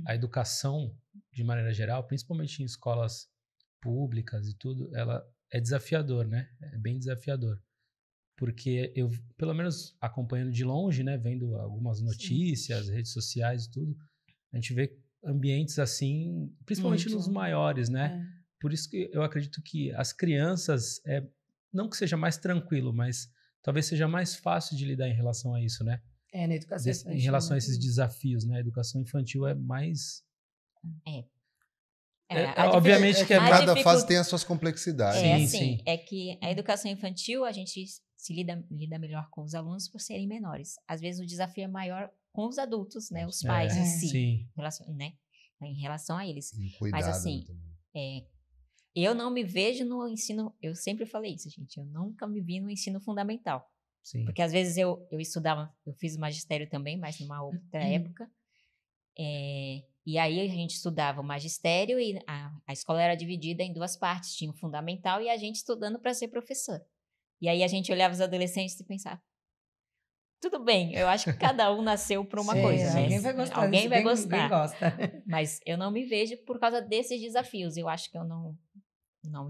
a educação, de maneira geral, principalmente em escolas públicas e tudo, ela é desafiador, né? É bem desafiador. Porque eu, pelo menos acompanhando de longe, né? Vendo algumas notícias, redes sociais e tudo, a gente vê ambientes assim, principalmente nos maiores, né? Por isso que eu acredito que as crianças, não que seja mais tranquilo, mas talvez seja mais fácil de lidar em relação a isso, né? Na educação infantil. Em relação a esses desafios, né? A educação infantil é mais... obviamente que cada fase tem as suas complexidades. Sim. É que a educação infantil a gente se lida melhor com os alunos por serem menores. Às vezes o desafio é maior com os adultos, né? Os pais em si. Sim. Né? Em relação a eles. Cuidado, mas assim, eu não me vejo no ensino... Eu sempre falei isso, gente. Eu nunca me vi no ensino fundamental. Sim. Porque às vezes eu estudava... Eu fiz magistério também, mas numa outra época. E aí a gente estudava o magistério e a escola era dividida em 2 partes. Tinha o fundamental e a gente estudando para ser professor. E aí a gente olhava os adolescentes e pensava, tudo bem, eu acho que cada um nasceu para uma coisa, né? Alguém vai gostar. Alguém vai gostar. Ninguém gosta. Mas eu não me vejo por causa desses desafios. Eu acho que eu não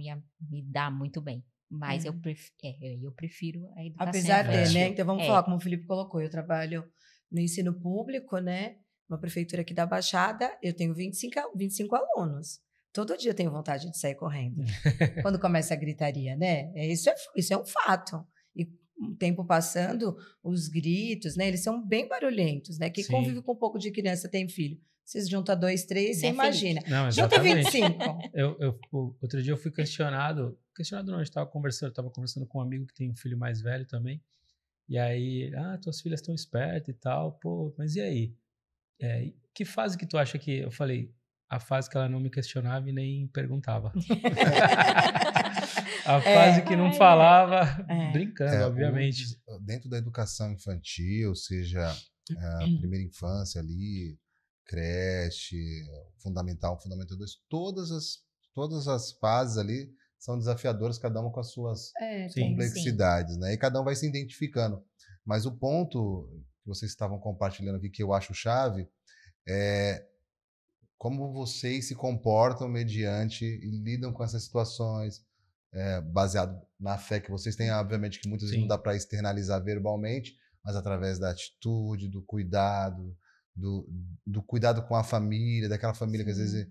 ia me dar muito bem. Mas eu prefiro a educação. Apesar de, né? Então vamos falar, como o Felipe colocou, eu trabalho no ensino público, né? Uma prefeitura aqui da Baixada, eu tenho 25 alunos. Todo dia eu tenho vontade de sair correndo. Quando começa a gritaria, né? Isso é um fato. E o tempo passando, os gritos, né? Eles são bem barulhentos, né? Quem convive com um pouco de criança tem filho. Vocês juntam 2, 3, você imagina. Não, junta 25. Outro dia eu fui questionado não, eu estava conversando com um amigo que tem um filho mais velho também. E aí, tuas filhas estão espertas e tal. Pô, mas e aí? Que fase que tu acha que... Eu falei, a fase que ela não me questionava e nem perguntava. A fase que não falava, brincando, obviamente. Dentro da educação infantil, seja a primeira infância ali, creche, fundamental 2, todas as fases ali são desafiadoras, cada uma com as suas complexidades, né? E cada um vai se identificando. Mas o ponto que vocês estavam compartilhando aqui, que eu acho chave, é como vocês se comportam mediante e lidam com essas situações, baseado na fé que vocês têm. Obviamente que muitas vezes não dá para externalizar verbalmente, mas através da atitude, do cuidado, do cuidado com a família, daquela família que às vezes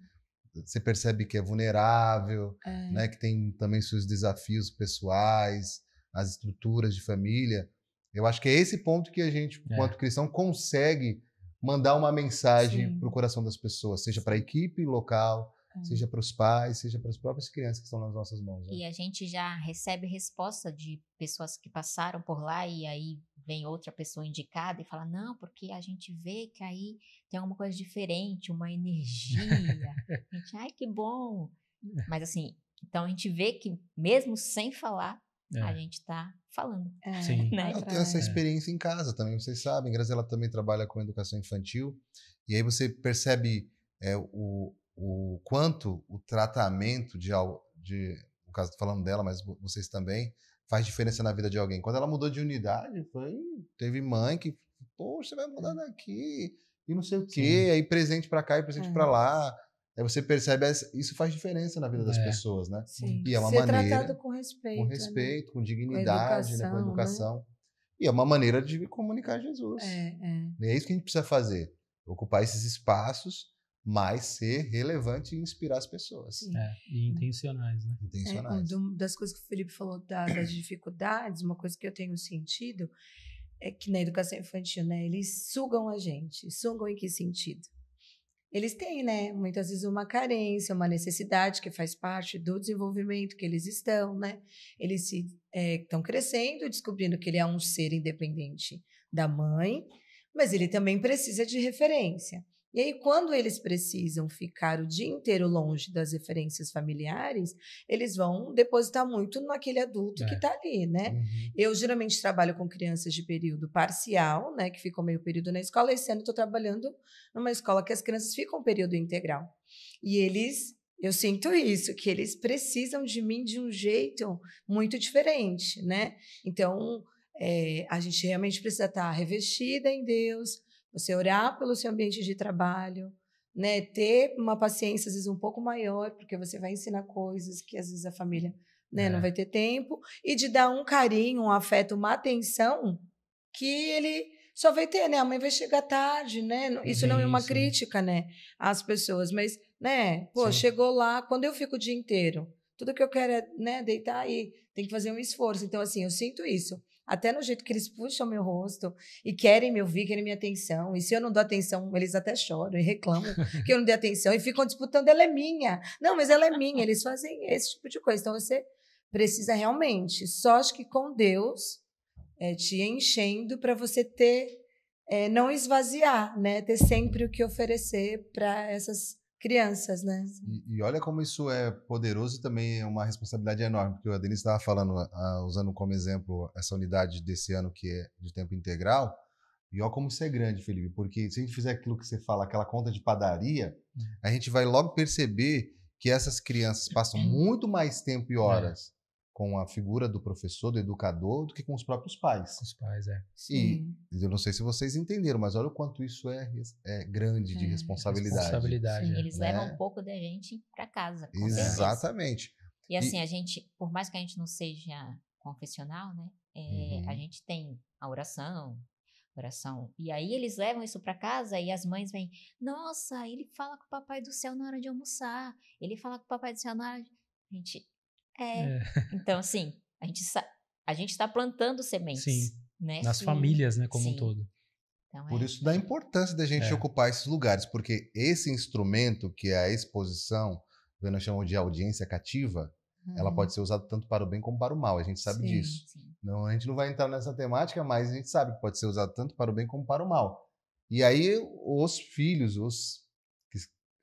você percebe que é vulnerável, né, que tem também seus desafios pessoais, as estruturas de família. Eu acho que é esse ponto que a gente, enquanto cristão, consegue mandar uma mensagem para o coração das pessoas, seja para a equipe local, seja para os pais, seja para as próprias crianças que estão nas nossas mãos. Né? E a gente já recebe resposta de pessoas que passaram por lá e aí vem outra pessoa indicada e fala, não, porque a gente vê que aí tem alguma coisa diferente, uma energia. A gente, ai, que bom. Mas assim, então a gente vê que mesmo sem falar, a gente está falando. Sim. Né? Eu tenho essa experiência em casa também, vocês sabem. Graziela também trabalha com educação infantil. E aí você percebe o quanto o tratamento no caso, estou falando dela, mas vocês também, faz diferença na vida de alguém. Quando ela mudou de unidade, teve mãe que, poxa, você vai mudar daqui, e não sei o quê, aí presente para cá e presente para lá. Aí você percebe, isso faz diferença na vida das pessoas, né? Sim. E é uma Ser maneira... tratado com respeito. Com respeito, né? Com dignidade, com educação. Né? E é uma maneira de comunicar Jesus. E é isso que a gente precisa fazer. Ocupar esses espaços, mas ser relevante e inspirar as pessoas. E intencionais, né? Intencionais. Das coisas que o Felipe falou das dificuldades, uma coisa que eu tenho sentido é que na educação infantil, né, eles sugam a gente. Sugam em que sentido? Eles têm, né, muitas vezes uma carência, uma necessidade que faz parte do desenvolvimento que eles estão, né? Eles estão crescendo, descobrindo que ele é um ser independente da mãe, mas ele também precisa de referência. E aí, quando eles precisam ficar o dia inteiro longe das referências familiares, eles vão depositar muito naquele adulto que está ali, né? Eu geralmente trabalho com crianças de período parcial, né, que ficam meio período na escola. Esse ano estou trabalhando numa escola que as crianças ficam período integral. E eu sinto isso, que eles precisam de mim de um jeito muito diferente, né? Então, a gente realmente precisa estar revestida em Deus, você orar pelo seu ambiente de trabalho, né? Ter uma paciência, às vezes, um pouco maior, porque você vai ensinar coisas que, às vezes, a família, né, não vai ter tempo, e de dar um carinho, um afeto, uma atenção que ele só vai ter, né? A mãe vai chegar tarde, né? Isso não é uma crítica, né, às pessoas, mas, né? Pô, chegou lá, quando eu fico o dia inteiro, tudo que eu quero é, né, deitar e tem que fazer um esforço. Então, assim, eu sinto isso. Até no jeito que eles puxam meu rosto e querem me ouvir, querem minha atenção. E se eu não dou atenção, eles até choram e reclamam que eu não dei atenção e ficam disputando, ela é minha. Não, mas ela é minha. Eles fazem esse tipo de coisa. Então, você precisa realmente, só acho que com Deus, te enchendo para você ter não esvaziar, né? Ter sempre o que oferecer para essas crianças, né? E olha como isso é poderoso e também é uma responsabilidade enorme, porque a Denise estava falando, usando como exemplo essa unidade desse ano que é de tempo integral, e olha como isso é grande, Felipe, porque se a gente fizer aquilo que você fala, aquela conta de padaria, a gente vai logo perceber que essas crianças passam muito mais tempo e horas com a figura do professor, do educador, do que com os próprios pais. Com os pais, E eu não sei se vocês entenderam, mas olha o quanto isso é grande de responsabilidade. Sim, eles levam um pouco da gente para casa. Exatamente. E assim, a gente, por mais que a gente não seja confessional, né? A gente tem a oração. E aí eles levam isso para casa e as mães vêm, nossa, ele fala com o Papai do Céu na hora de almoçar. Ele fala com o Papai do Céu na hora de... Gente, Então, assim, a gente está plantando sementes. Né? Nas famílias, né, como um todo. Então, por isso da importância da gente ocupar esses lugares, porque esse instrumento que é a exposição, que nós chamamos de audiência cativa, ela pode ser usada tanto para o bem como para o mal, a gente sabe disso. Não, a gente não vai entrar nessa temática, mas a gente sabe que pode ser usado tanto para o bem como para o mal. E aí os filhos, os que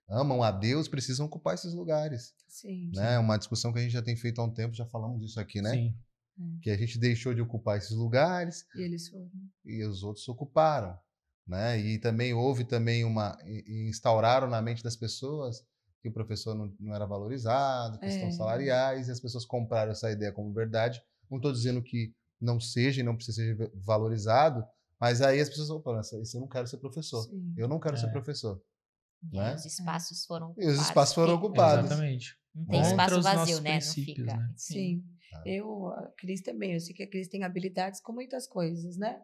amam a Deus, precisam ocupar esses lugares. Né? Uma discussão que a gente já tem feito há um tempo, já falamos disso aqui, né? Sim. Que a gente deixou de ocupar esses lugares e eles foram. E os outros ocuparam, né? E também houve instauraram na mente das pessoas que o professor não era valorizado, questões salariais, e as pessoas compraram essa ideia como verdade. Não estou dizendo que não seja e não precisa ser valorizado, mas aí as pessoas falam, eu não quero ser professor, eu não quero ser professor. Né? Os espaços foram ocupados. E os espaços foram ocupados. Exatamente. Não tem espaço vazio, né? Não fica. Né? Sim. A Cris também, eu sei que a Cris tem habilidades com muitas coisas, né?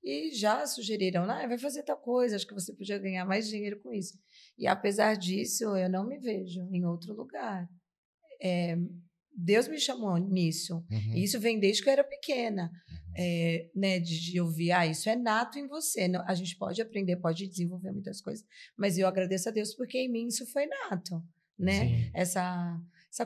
E já sugeriram, vai fazer tal coisa, acho que você podia ganhar mais dinheiro com isso. E apesar disso, eu não me vejo em outro lugar. Deus me chamou nisso. E isso vem desde que eu era pequena. Né, de ouvir, isso é nato em você. Não, a gente pode aprender, pode desenvolver muitas coisas, mas eu agradeço a Deus porque em mim isso foi nato. Né? Essa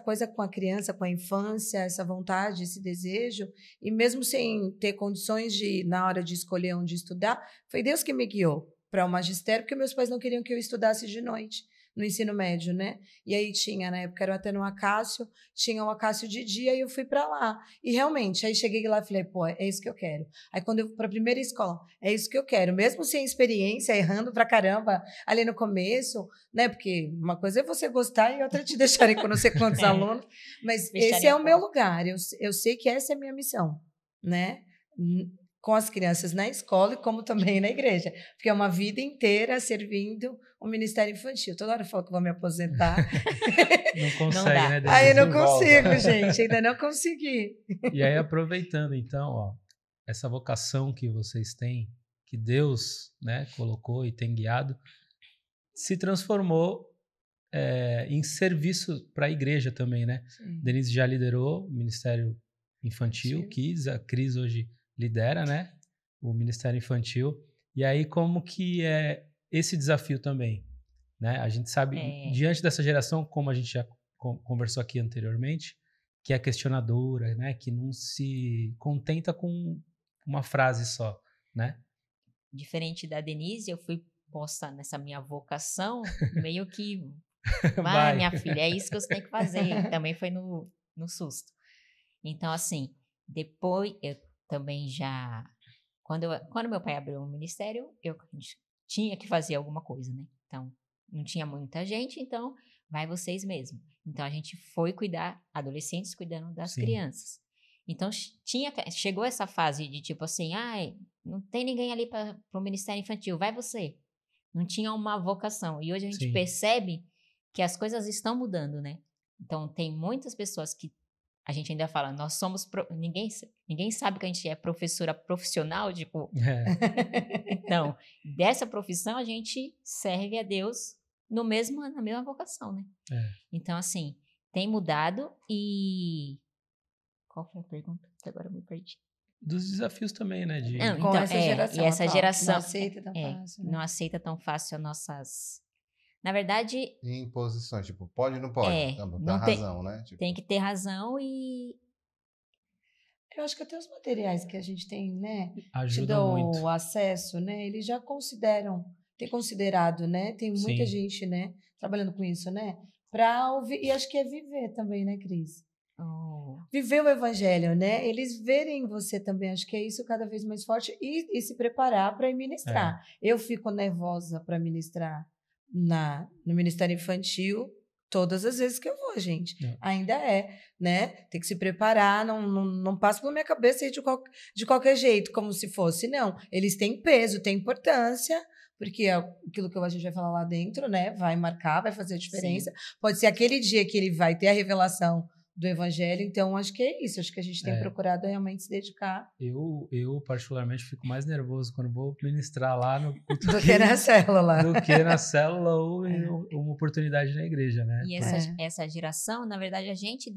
coisa com a criança, com a infância, essa vontade, esse desejo, e mesmo sem ter condições de, na hora de escolher onde estudar, foi Deus que me guiou para o magistério, porque meus pais não queriam que eu estudasse de noite, no ensino médio, né? E aí tinha, na época, era até no Acácio, tinha o Acácio de dia e eu fui para lá. E realmente, aí cheguei lá e falei, pô, é isso que eu quero. Aí quando eu fui para a primeira escola, é isso que eu quero. Mesmo sem experiência, errando pra caramba ali no começo, né? Porque uma coisa é você gostar e outra é te deixarem com não sei quantos alunos. Mas esse é o meu lugar. Eu sei que essa é a minha missão, né? Com as crianças na escola e como também na igreja, porque é uma vida inteira servindo o Ministério Infantil. Toda hora eu falo que vou me aposentar. Não consegue, né? Aí eu não consigo, gente, ainda não consegui. E aí, aproveitando, então, essa vocação que vocês têm, que Deus, né, colocou e tem guiado, se transformou em serviço para a igreja também, né? Sim. Denise já liderou o Ministério Infantil, a Cris hoje lidera, né, o Ministério Infantil. E aí, como que é esse desafio também? Né? A gente sabe, diante dessa geração, como a gente já conversou aqui anteriormente, que é questionadora, né, que não se contenta com uma frase só, né? Diferente da Denise, eu fui posta nessa minha vocação, meio que, Vai, minha filha, é isso que você tem que fazer. Também foi no susto. Então, assim, depois eu também já... Quando meu pai abriu o ministério, eu tinha que fazer alguma coisa, né? Então, não tinha muita gente, então, vai vocês mesmo. Então, a gente foi cuidar, adolescentes cuidando das crianças. Então, chegou essa fase de tipo assim, não tem ninguém ali para o Ministério Infantil, vai você. Não tinha uma vocação. E hoje a gente percebe que as coisas estão mudando, né? Então, tem muitas pessoas que a gente ainda fala, nós somos... Ninguém sabe que a gente é professora profissional, tipo... Então, dessa profissão, a gente serve a Deus na mesma vocação, né? Então, assim, tem mudado e... Qual foi a pergunta? Agora eu me perdi. Dos desafios também, né? Com essa geração. E essa geração não aceita tão fácil. Né? Não aceita tão fácil as nossas... Na verdade... Imposições, tipo, pode ou não pode? Dá razão, né? Tipo... Tem que ter razão e... Eu acho que até os materiais que a gente tem, né? Ajudam muito. O acesso, né? Eles já tem considerado, né? Tem muita Sim. gente, né? Trabalhando com isso, né? Para ouvir, e acho que é viver também, né, Cris? Viver o evangelho, né? Eles verem você também, acho que é isso cada vez mais forte e se preparar para ministrar. Eu fico nervosa para ministrar no Ministério Infantil todas as vezes que eu vou, gente. Ainda né? Tem que se preparar, não passa pela minha cabeça aí de qualquer jeito, como se fosse, não. Eles têm peso, têm importância, porque aquilo que a gente vai falar lá dentro, né? Vai marcar, vai fazer a diferença. Sim. Pode ser aquele dia que ele vai ter a revelação do evangelho, então acho que é isso, acho que a gente tem procurado realmente se dedicar. Eu particularmente fico mais nervoso quando vou ministrar lá no culto do que na célula. Do que na célula ou em uma oportunidade na igreja, né? E essa geração, na verdade, a gente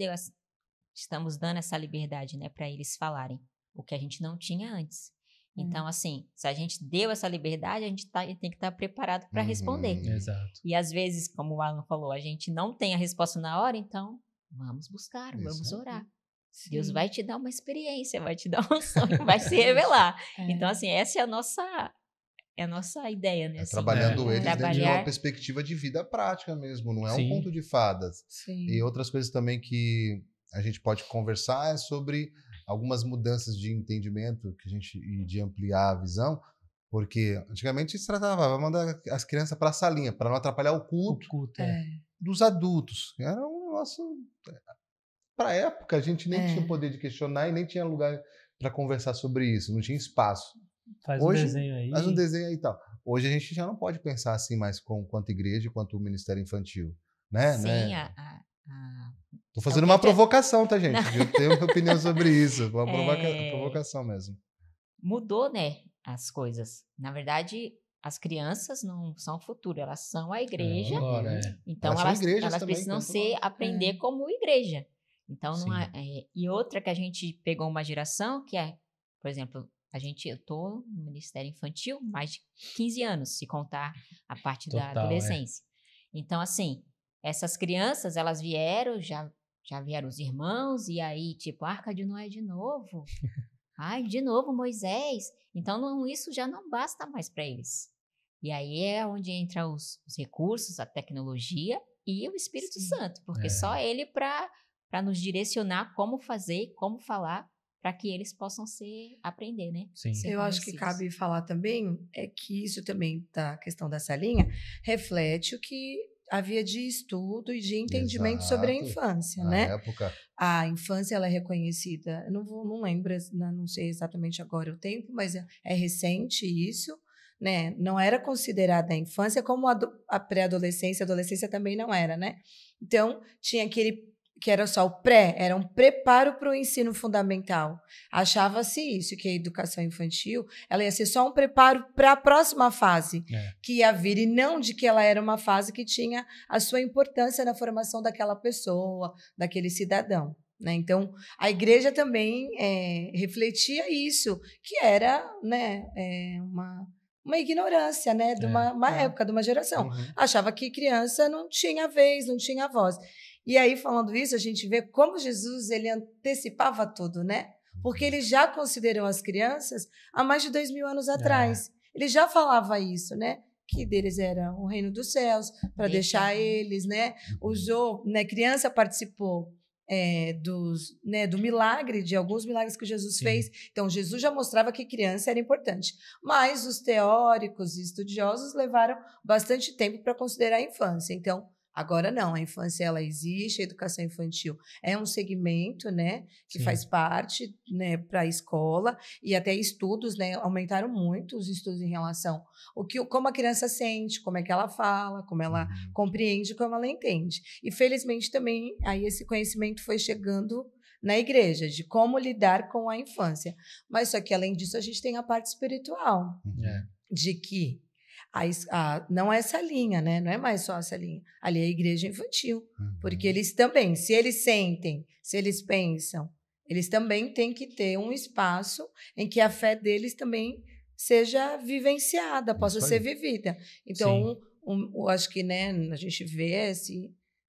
estamos dando essa liberdade, né, para eles falarem o que a gente não tinha antes. Então, assim, se a gente deu essa liberdade, a gente tem que estar preparado para responder. Exato. E às vezes, como o Alan falou, a gente não tem a resposta na hora, então vamos buscar, vamos orar. Sim. Deus vai te dar uma experiência, vai te dar um sonho, vai se revelar. Então, assim, essa é a nossa ideia, né? Assim, trabalhando eles dentro de uma perspectiva de vida prática mesmo, não é um conto de fadas. Sim. E outras coisas também que a gente pode conversar é sobre algumas mudanças de entendimento e de ampliar a visão, porque antigamente se tratava, vai mandar as crianças para a salinha, para não atrapalhar o culto dos adultos. Era um negócio... Para a época, a gente nem tinha o poder de questionar e nem tinha lugar para conversar sobre isso, não tinha espaço. Faz um desenho aí. Faz um desenho aí e tal. Hoje a gente já não pode pensar assim mais quanto igreja, quanto o Ministério Infantil. Né? Sim, Tô fazendo uma provocação, tá, gente? Eu tenho uma opinião sobre isso. Uma provocação mesmo. Mudou, né, as coisas. Na verdade, as crianças não são o futuro, elas são a igreja. Então, elas precisam aprender como igreja. Então, não e outra que a gente pegou uma geração que é, por exemplo, eu tô no Ministério Infantil mais de 15 anos, se contar a parte da adolescência. Então, assim, essas crianças, elas vieram, já vieram os irmãos, e aí, tipo, Arca de Noé de novo. Ai, de novo Moisés. Então, isso já não basta mais para eles. E aí é onde entram os recursos, a tecnologia e o Espírito Santo, porque só ele para nos direcionar como fazer, como falar, para que eles possam aprender, né? Sim. Eu acho que cabe falar também que isso também, da questão dessa linha, reflete o que havia de estudo e de entendimento sobre a infância, né? Época. A infância, ela é reconhecida, não lembro, não sei exatamente agora o tempo, mas é recente isso, né? Não era considerada a infância como a pré-adolescência, a adolescência também não era, né? Então, tinha aquele que era só o era um preparo para o ensino fundamental. Achava-se isso, que a educação infantil ela ia ser só um preparo para a próxima fase que ia vir, e não de que ela era uma fase que tinha a sua importância na formação daquela pessoa, daquele cidadão. Né? Então, a igreja também refletia isso, que era, né, uma ignorância, né, de uma época, de uma geração. Achava que criança não tinha vez, não tinha voz. E aí, falando isso, a gente vê como Jesus ele antecipava tudo, né? Porque ele já considerou as crianças há mais de 2000 anos atrás. Ele já falava isso, né? Que deles era o reino dos céus, para deixar eles, né? Usou, né? Criança participou do milagre, de alguns milagres que Jesus fez. Então, Jesus já mostrava que criança era importante. Mas os teóricos e estudiosos levaram bastante tempo para considerar a infância. Então, agora não, a infância ela existe, a educação infantil é um segmento, né, que faz parte, né, para a escola, e até estudos, né, aumentaram muito os estudos em relação como a criança sente, como é que ela fala, como ela compreende, como ela entende. E felizmente também aí esse conhecimento foi chegando na igreja de como lidar com a infância. Mas só que além disso a gente tem a parte espiritual, de que não é essa linha, né? Não é mais só essa linha. Ali é a igreja infantil. Porque eles também, se eles sentem, se eles pensam, eles também têm que ter um espaço em que a fé deles também seja vivenciada, possa ser vivida. Então, eu acho que, né, a gente vê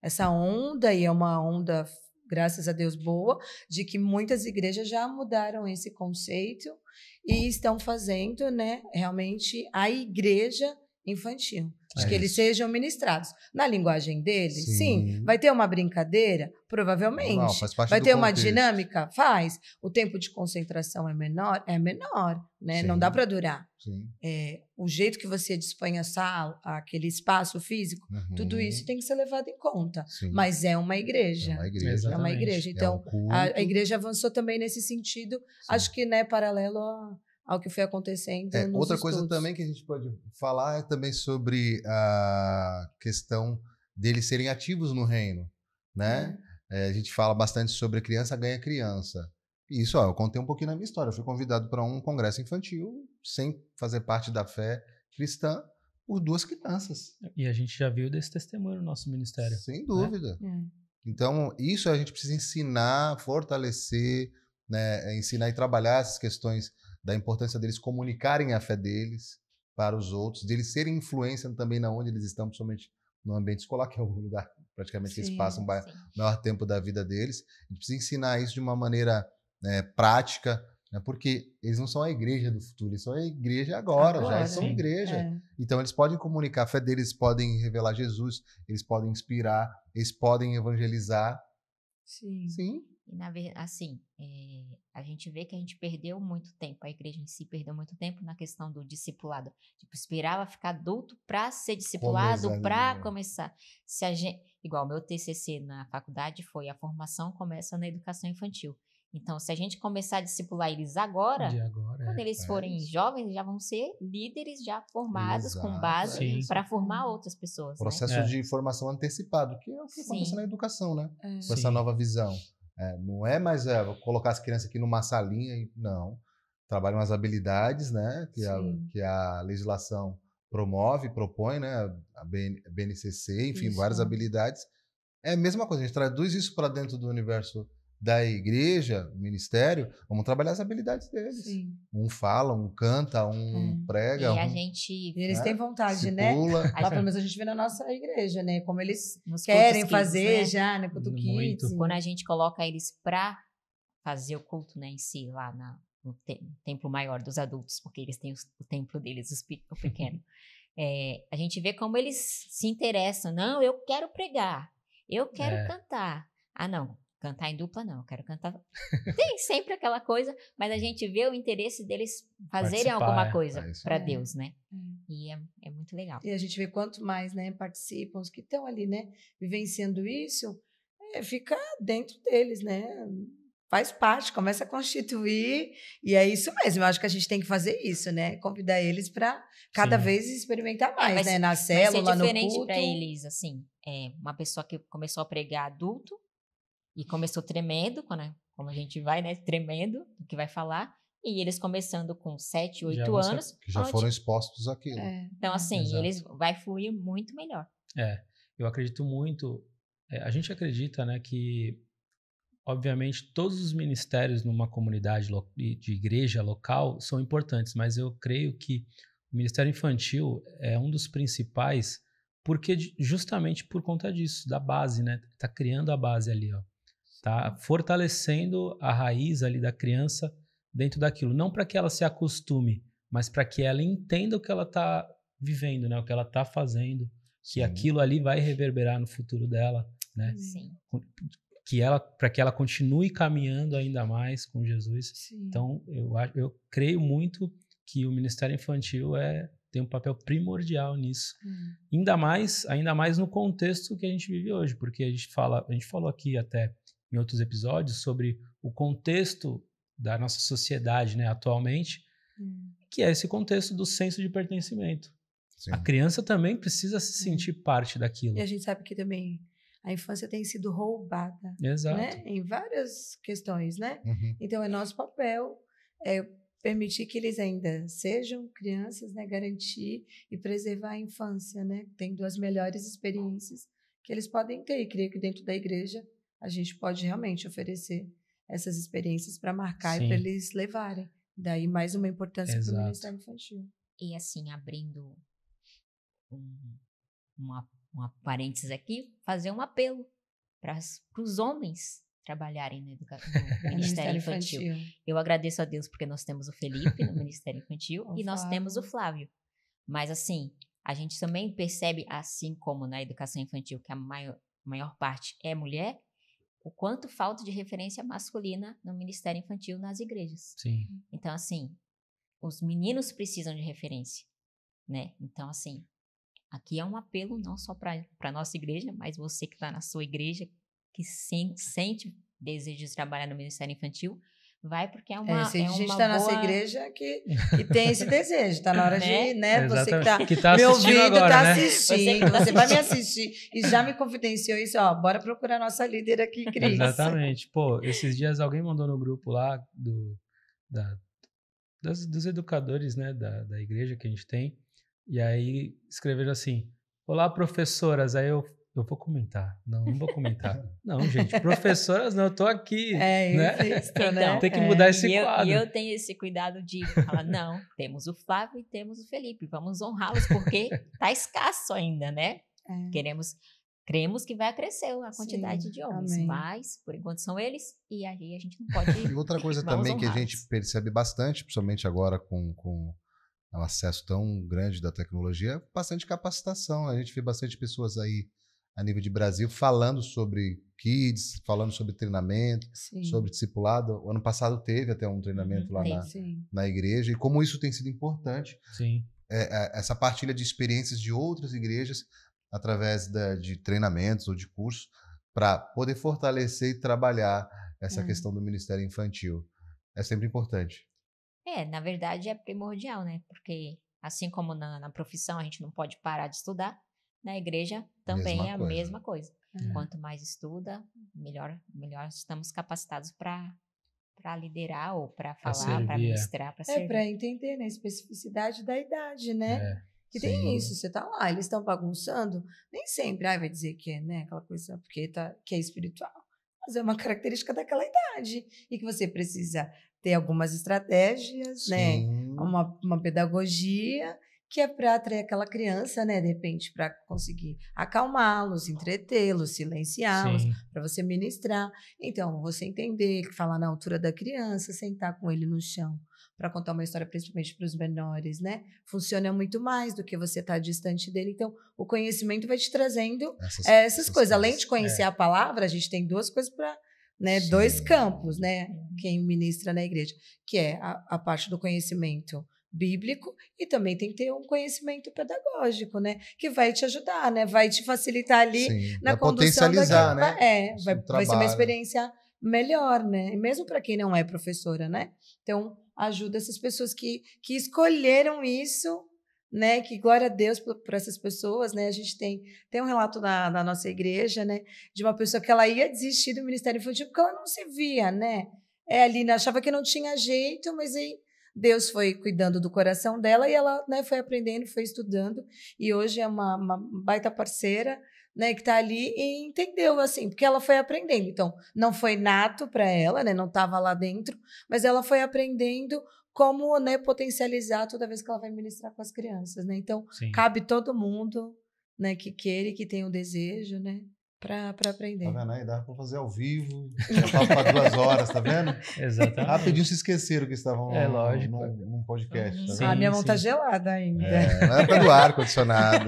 essa onda, e é uma onda graças a Deus, boa, de que muitas igrejas já mudaram esse conceito e estão fazendo, né, realmente a igreja infantil. De que eles sejam ministrados. Na linguagem deles, sim. Vai ter uma brincadeira? Provavelmente. Não, faz parte vai do ter contexto. Uma dinâmica? Faz. O tempo de concentração é menor? É menor, né? Não dá para durar. O jeito que você dispõe a sala, aquele espaço físico, tudo isso tem que ser levado em conta. Mas é uma igreja. É uma igreja. Então, a igreja avançou também nesse sentido, acho que, né, paralelo ao que foi acontecendo nos outra estudos. coisa também que a gente pode falar é também sobre a questão deles serem ativos no reino, né? A gente fala bastante sobre a criança ganha criança. E isso, eu contei um pouquinho na minha história. Eu fui convidado para um congresso infantil, sem fazer parte da fé cristã, por 2 crianças. E a gente já viu desse testemunho no nosso ministério. Sem dúvida. Né? Então, isso a gente precisa ensinar, fortalecer, né? Ensinar e trabalhar essas questões da importância deles comunicarem a fé deles para os outros, deles serem influência também na onde eles estão, principalmente no ambiente escolar, que é o lugar praticamente que eles passam o maior tempo da vida deles. A gente precisa ensinar isso de uma maneira prática, né, porque eles não são a igreja do futuro, eles são a igreja agora já eles são igreja. Então eles podem comunicar a fé deles, eles podem revelar Jesus, eles podem inspirar, eles podem evangelizar. Sim. E, na verdade, assim, a gente vê que a gente perdeu muito tempo, a igreja em si perdeu muito tempo na questão do discipulado. Tipo, esperava ficar adulto para ser discipulado, para começar. Se a gente, igual, meu TCC na faculdade foi a formação começa na educação infantil. Então, se a gente começar a discipular eles agora quando eles forem jovens, já vão ser líderes já formados com base para formar outras pessoas. Processo de formação antecipado, que é o que acontece na educação, né? Com essa nova visão. Não é mais vou colocar as crianças aqui numa salinha, não. Trabalham as habilidades, né? Que a legislação propõe, né? A BNCC, enfim, várias habilidades. É a mesma coisa, a gente traduz isso para dentro do universo da igreja, ministério, vamos trabalhar as habilidades deles. Um fala, um canta, um prega. E a gente... Eles têm vontade, né? Lá pelo menos a gente vê na nossa igreja, né? Como eles nos querem fazer já, né? Culto Kids. Quando a gente coloca eles para fazer o culto, né, em si, lá no templo maior dos adultos, porque eles têm o templo deles, o pequeno. A gente vê como eles se interessam. Não, eu quero pregar. Eu quero cantar. Ah, não. Cantar em dupla, não. Eu quero cantar... Tem sempre aquela coisa, mas a gente vê o interesse deles fazerem alguma coisa para Deus, né? E é muito legal. E a gente vê quanto mais, né, participam, os que estão ali, né, vivenciando isso, fica dentro deles, né? Faz parte, começa a constituir, e é isso mesmo. Eu acho que a gente tem que fazer isso, né? Convidar eles para cada vez experimentar mais, né? Na célula, no culto. Vai ser diferente para eles, assim. Uma pessoa que começou a pregar adulto, e começou tremendo, como a gente vai, né? Tremendo do que vai falar. E eles começando com 7, 8 anos. Que já foram expostos àquilo. Então, assim, eles vai fluir muito melhor. Eu acredito muito. A gente acredita, né, que, obviamente, todos os ministérios numa comunidade de igreja local são importantes, mas eu creio que o Ministério Infantil é um dos principais, porque justamente por conta disso, da base, né? Tá criando a base ali, ó. Tá fortalecendo a raiz ali da criança dentro daquilo. Não para que ela se acostume, mas para que ela entenda o que ela está vivendo, né? O que ela está fazendo, que aquilo ali vai reverberar no futuro dela, né? Sim. Para que ela continue caminhando ainda mais com Jesus. Sim. Então, eu creio muito que o Ministério Infantil tem um papel primordial nisso. Ainda mais no contexto que a gente vive hoje, porque a gente falou aqui até em outros episódios sobre o contexto da nossa sociedade, né, atualmente, que é esse contexto do senso de pertencimento. A criança também precisa se sentir parte daquilo. E a gente sabe que também a infância tem sido roubada, né, em várias questões, né? Então é nosso papel permitir que eles ainda sejam crianças, né, garantir e preservar a infância, né, tendo as melhores experiências que eles podem ter. E creio que dentro da igreja a gente pode realmente oferecer essas experiências para marcar e para eles levarem. Daí mais uma importância para o Ministério Infantil. E assim, abrindo uma parênteses aqui, fazer um apelo para os homens trabalharem no Ministério Infantil. Eu agradeço a Deus porque nós temos o Felipe no Ministério Infantil e nós temos o Flávio. Mas assim, a gente também percebe, assim como na educação infantil, que a maior parte é mulher, o quanto falta de referência masculina no Ministério Infantil nas igrejas. Sim. Então, assim, os meninos precisam de referência, né? Então, assim, aqui é um apelo não só para a nossa igreja, mas você que está na sua igreja, que sente desejo de trabalhar no Ministério Infantil, vai porque é uma se a gente está na nossa igreja que tem esse desejo, está na hora de, né? Você que está me ouvindo, está né? assistindo, você vai me assistir e já me confidenciou isso, ó, bora procurar a nossa líder aqui, Cris. Exatamente. Pô, esses dias alguém mandou no grupo lá dos educadores, né, da igreja que a gente tem, e aí escreveram assim, olá, professoras, aí eu vou comentar. Não vou comentar. Não, gente, professoras não, eu tô aqui. Isso, né? Tem que mudar esse quadro. E eu tenho esse cuidado de falar, não, temos o Flávio e temos o Felipe, vamos honrá-los, porque tá escasso ainda, né? Cremos que vai crescer a quantidade de homens, mas por enquanto são eles, e aí a gente não pode... E outra coisa também que a gente percebe bastante, principalmente agora com o acesso tão grande da tecnologia, é bastante capacitação. A gente vê bastante pessoas aí a nível de Brasil falando sobre kids, falando sobre treinamento, sobre discipulado. O ano passado teve até um treinamento lá na igreja, e como isso tem sido importante. Sim. Essa partilha de experiências de outras igrejas através de treinamentos ou de cursos para poder fortalecer e trabalhar essa questão do Ministério Infantil. É sempre importante. Na verdade é primordial, né? Porque assim como na profissão a gente não pode parar de estudar, na igreja também é a mesma coisa. Quanto mais estuda, melhor estamos capacitados para liderar ou para falar, para ministrar, para servir. Para entender, né, a especificidade da idade, né? Que tem isso, você tá lá, eles estão bagunçando, nem sempre vai dizer que é, né, aquela coisa porque que é espiritual, mas é uma característica daquela idade e que você precisa ter algumas estratégias, né, uma pedagogia que é para atrair aquela criança, né, de repente, para conseguir acalmá-los, entretê-los, silenciá-los, para você ministrar. Então, você entender, falar na altura da criança, sentar com ele no chão, para contar uma história, principalmente para os menores, né? Funciona muito mais do que você estar distante dele. Então, o conhecimento vai te trazendo essas coisas. Além de conhecer a palavra, a gente tem duas coisas para... Né, dois campos, né? Quem ministra na igreja, que é a parte do conhecimento bíblico e também tem que ter um conhecimento pedagógico, né? Que vai te ajudar, né? Vai te facilitar ali na condução potencializar, né? Vai ser uma experiência melhor, né? E mesmo para quem não é professora, né? Então, ajuda essas pessoas que escolheram isso, né? Que glória a Deus por essas pessoas, né? A gente tem um relato da nossa igreja, né? De uma pessoa que ela ia desistir do Ministério Infantil porque ela não se via, né? Ali achava que não tinha jeito, mas aí Deus foi cuidando do coração dela e ela, né, foi aprendendo, foi estudando e hoje é uma baita parceira, né, que está ali e entendeu, assim, porque ela foi aprendendo. Então, não foi nato para ela, né, não estava lá dentro, mas ela foi aprendendo como, né, potencializar toda vez que ela vai ministrar com as crianças, né? Então, cabe todo mundo, né, que queira e que tenha o desejo, né, para aprender. Tá vendo aí? Dá para fazer ao vivo, para 2 horas, tá vendo? Exatamente. Rapidinho se esqueceram que estavam lógico. num podcast. Tá vendo? A minha mão tá gelada ainda. Não é para do ar-condicionado.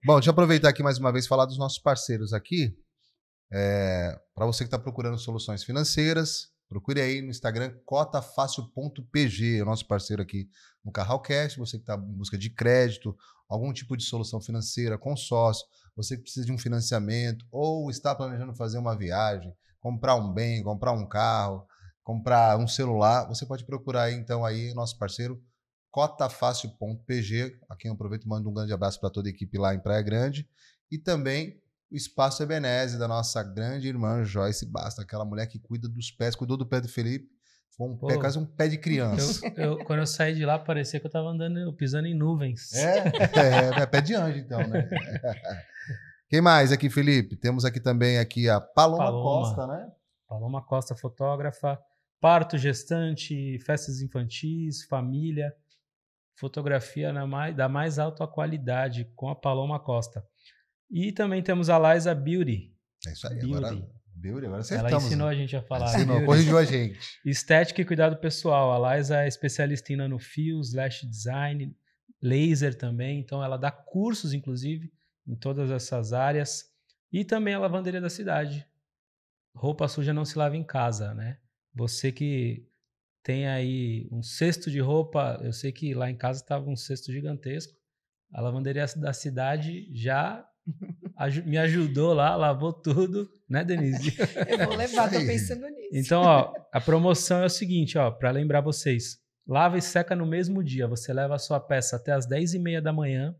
Bom, deixa eu aproveitar aqui mais uma vez e falar dos nossos parceiros aqui. Para você que está procurando soluções financeiras, procure aí no Instagram cotafácil.pg, é o nosso parceiro aqui no Carralcast. Você que está em busca de crédito, algum tipo de solução financeira, consórcio, você que precisa de um financiamento ou está planejando fazer uma viagem, comprar um bem, comprar um carro, comprar um celular, você pode procurar aí, então aí nosso parceiro cotafácil.pg, a quem eu aproveito e mando um grande abraço para toda a equipe lá em Praia Grande, e também o Espaço Ebenezer da nossa grande irmã Joyce Basta, aquela mulher que cuida dos pés, cuidou do pé do Felipe, foi quase um pé de criança. Quando eu saí de lá, parecia que eu estava pisando em nuvens. É pé de anjo, então, né? Quem mais aqui, Felipe? Temos aqui também a Paloma Costa, né? Paloma Costa, fotógrafa, parto, gestante, festas infantis, família, fotografia da mais alta qualidade com a Paloma Costa. E também temos a Liza Beauty. É isso aí, Beauty. agora Beauty, agora ela ensinou a gente a falar. Ensinou, corrigiu a gente. Estética e cuidado pessoal. A Liza é especialista em nanofios, lash design, laser também. Então, ela dá cursos, inclusive, em todas essas áreas. E também a lavanderia da cidade. Roupa suja não se lava em casa, né? Você que tem aí um cesto de roupa, eu sei que lá em casa estava um cesto gigantesco. A lavanderia da cidade já me ajudou lá, lavou tudo, né, Denise? Eu vou levar, tô pensando nisso. Então, ó, a promoção é o seguinte, ó, para lembrar vocês, lava e seca no mesmo dia. Você leva a sua peça até as 10h30 da manhã,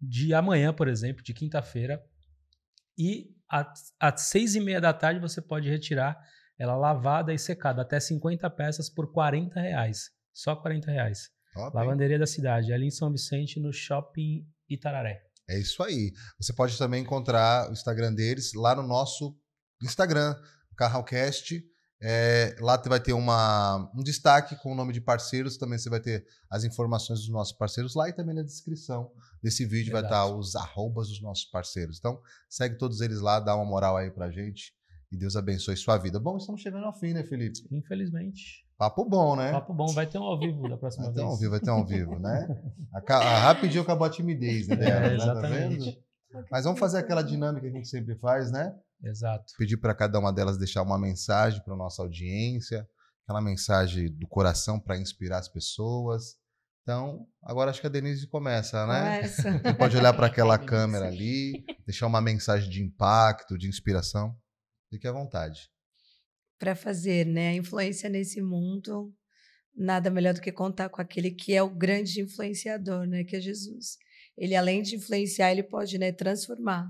de amanhã, por exemplo, de quinta-feira, e às 6h30 da tarde você pode retirar ela lavada e secada, até 50 peças por R$40. Só R$40. Top, Lavanderia da cidade, ali em São Vicente, no Shopping Itararé. É isso aí. Você pode também encontrar o Instagram deles lá no nosso Instagram, Carralcast. Lá vai ter um destaque com o nome de parceiros. Também você vai ter as informações dos nossos parceiros lá e também na descrição desse vídeo vai estar os arrobas dos nossos parceiros. Então, segue todos eles lá, dá uma moral aí pra gente. E Deus abençoe sua vida. Bom, estamos chegando ao fim, né, Felipe? Infelizmente. Papo bom, né? Papo bom. Vai ter um ao vivo da próxima vez. Vai ter um ao vivo, né? Rapidinho acabou a timidez, né? Exatamente. Tá vendo? Mas vamos fazer aquela dinâmica que a gente sempre faz, né? Exato. Pedir para cada uma delas deixar uma mensagem para nossa audiência, aquela mensagem do coração para inspirar as pessoas. Então, agora acho que a Denise começa, né? Você pode olhar para aquela câmera ali, deixar uma mensagem de impacto, de inspiração. Fique à vontade. Para fazer, né, a influência nesse mundo, nada melhor do que contar com aquele que é o grande influenciador, né, que é Jesus. Ele, além de influenciar, ele pode, né, transformar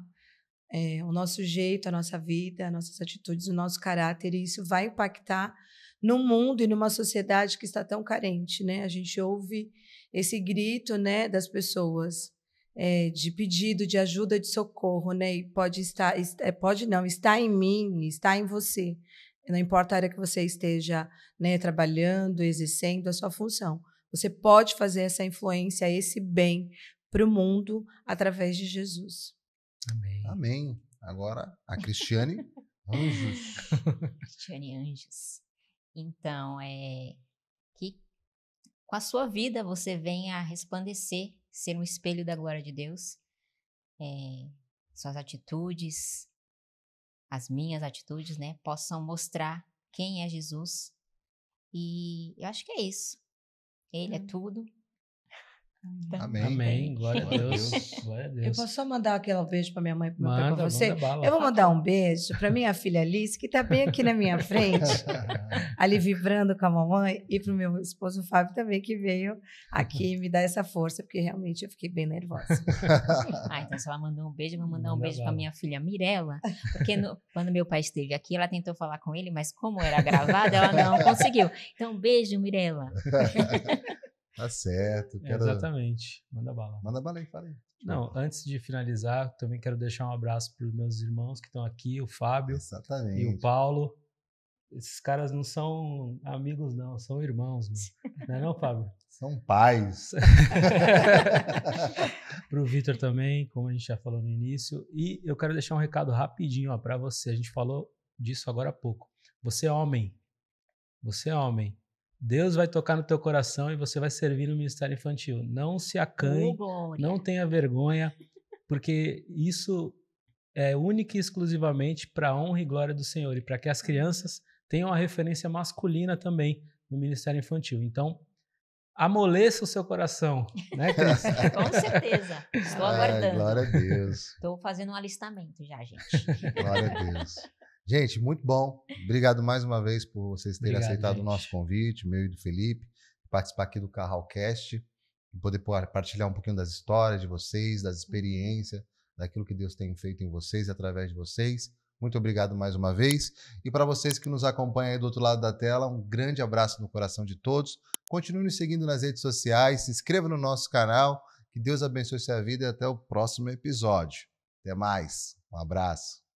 o nosso jeito, a nossa vida, as nossas atitudes, o nosso caráter, e isso vai impactar no mundo e numa sociedade que está tão carente, né? A gente ouve esse grito, né, das pessoas, de pedido de ajuda, de socorro, né? E está em mim, está em você. Não importa a área que você esteja, né, trabalhando, exercendo a sua função. Você pode fazer essa influência, esse bem para o mundo através de Jesus. Amém. Amém. Agora, a Cristiane Anjos. Cristiane Anjos. Então, que com a sua vida você venha a resplandecer, ser um espelho da glória de Deus. Suas atitudes, as minhas atitudes, né, possam mostrar quem é Jesus. E eu acho que é isso. Ele é tudo. Então, amém. Glória a Deus. Glória a Deus. Eu posso só mandar aquele beijo para minha mãe e para meu pai, para você? Bala. Eu vou mandar um beijo para minha filha Alice, que está bem aqui na minha frente, ali vibrando com a mamãe, e para o meu esposo Fábio também, que veio aqui me dar essa força, porque realmente eu fiquei bem nervosa. Então se ela mandou um beijo, eu vou mandar um beijo para minha filha Mirella, porque quando meu pai esteve aqui, ela tentou falar com ele, mas como era gravado, ela não conseguiu. Então, beijo, Mirella. Tá certo. Exatamente. Manda bala. Manda bala aí, fala aí. Não, antes de finalizar, também quero deixar um abraço para os meus irmãos que estão aqui, o Fábio Exatamente. E o Paulo. Esses caras não são amigos, não, são irmãos. Não é não, Fábio? São pais. Para o Vitor também, como a gente já falou no início. E eu quero deixar um recado rapidinho para você. A gente falou disso agora há pouco. Você é homem. Você é homem. Deus vai tocar no teu coração e você vai servir no ministério infantil. Não se acanhe, não tenha vergonha, porque isso é única e exclusivamente para a honra e glória do Senhor e para que as crianças tenham a referência masculina também no ministério infantil. Então, amoleça o seu coração, né, Cris? Com certeza. Estou aguardando. Glória a Deus. Estou fazendo um alistamento já, gente. Glória a Deus. Gente, muito bom. Obrigado mais uma vez por vocês terem aceitado o nosso convite, meu e do Felipe, participar aqui do Carralcast, e poder partilhar um pouquinho das histórias de vocês, das experiências, daquilo que Deus tem feito em vocês, através de vocês. Muito obrigado mais uma vez. E para vocês que nos acompanham aí do outro lado da tela, um grande abraço no coração de todos. Continue nos seguindo nas redes sociais, se inscreva no nosso canal, que Deus abençoe sua vida e até o próximo episódio. Até mais. Um abraço.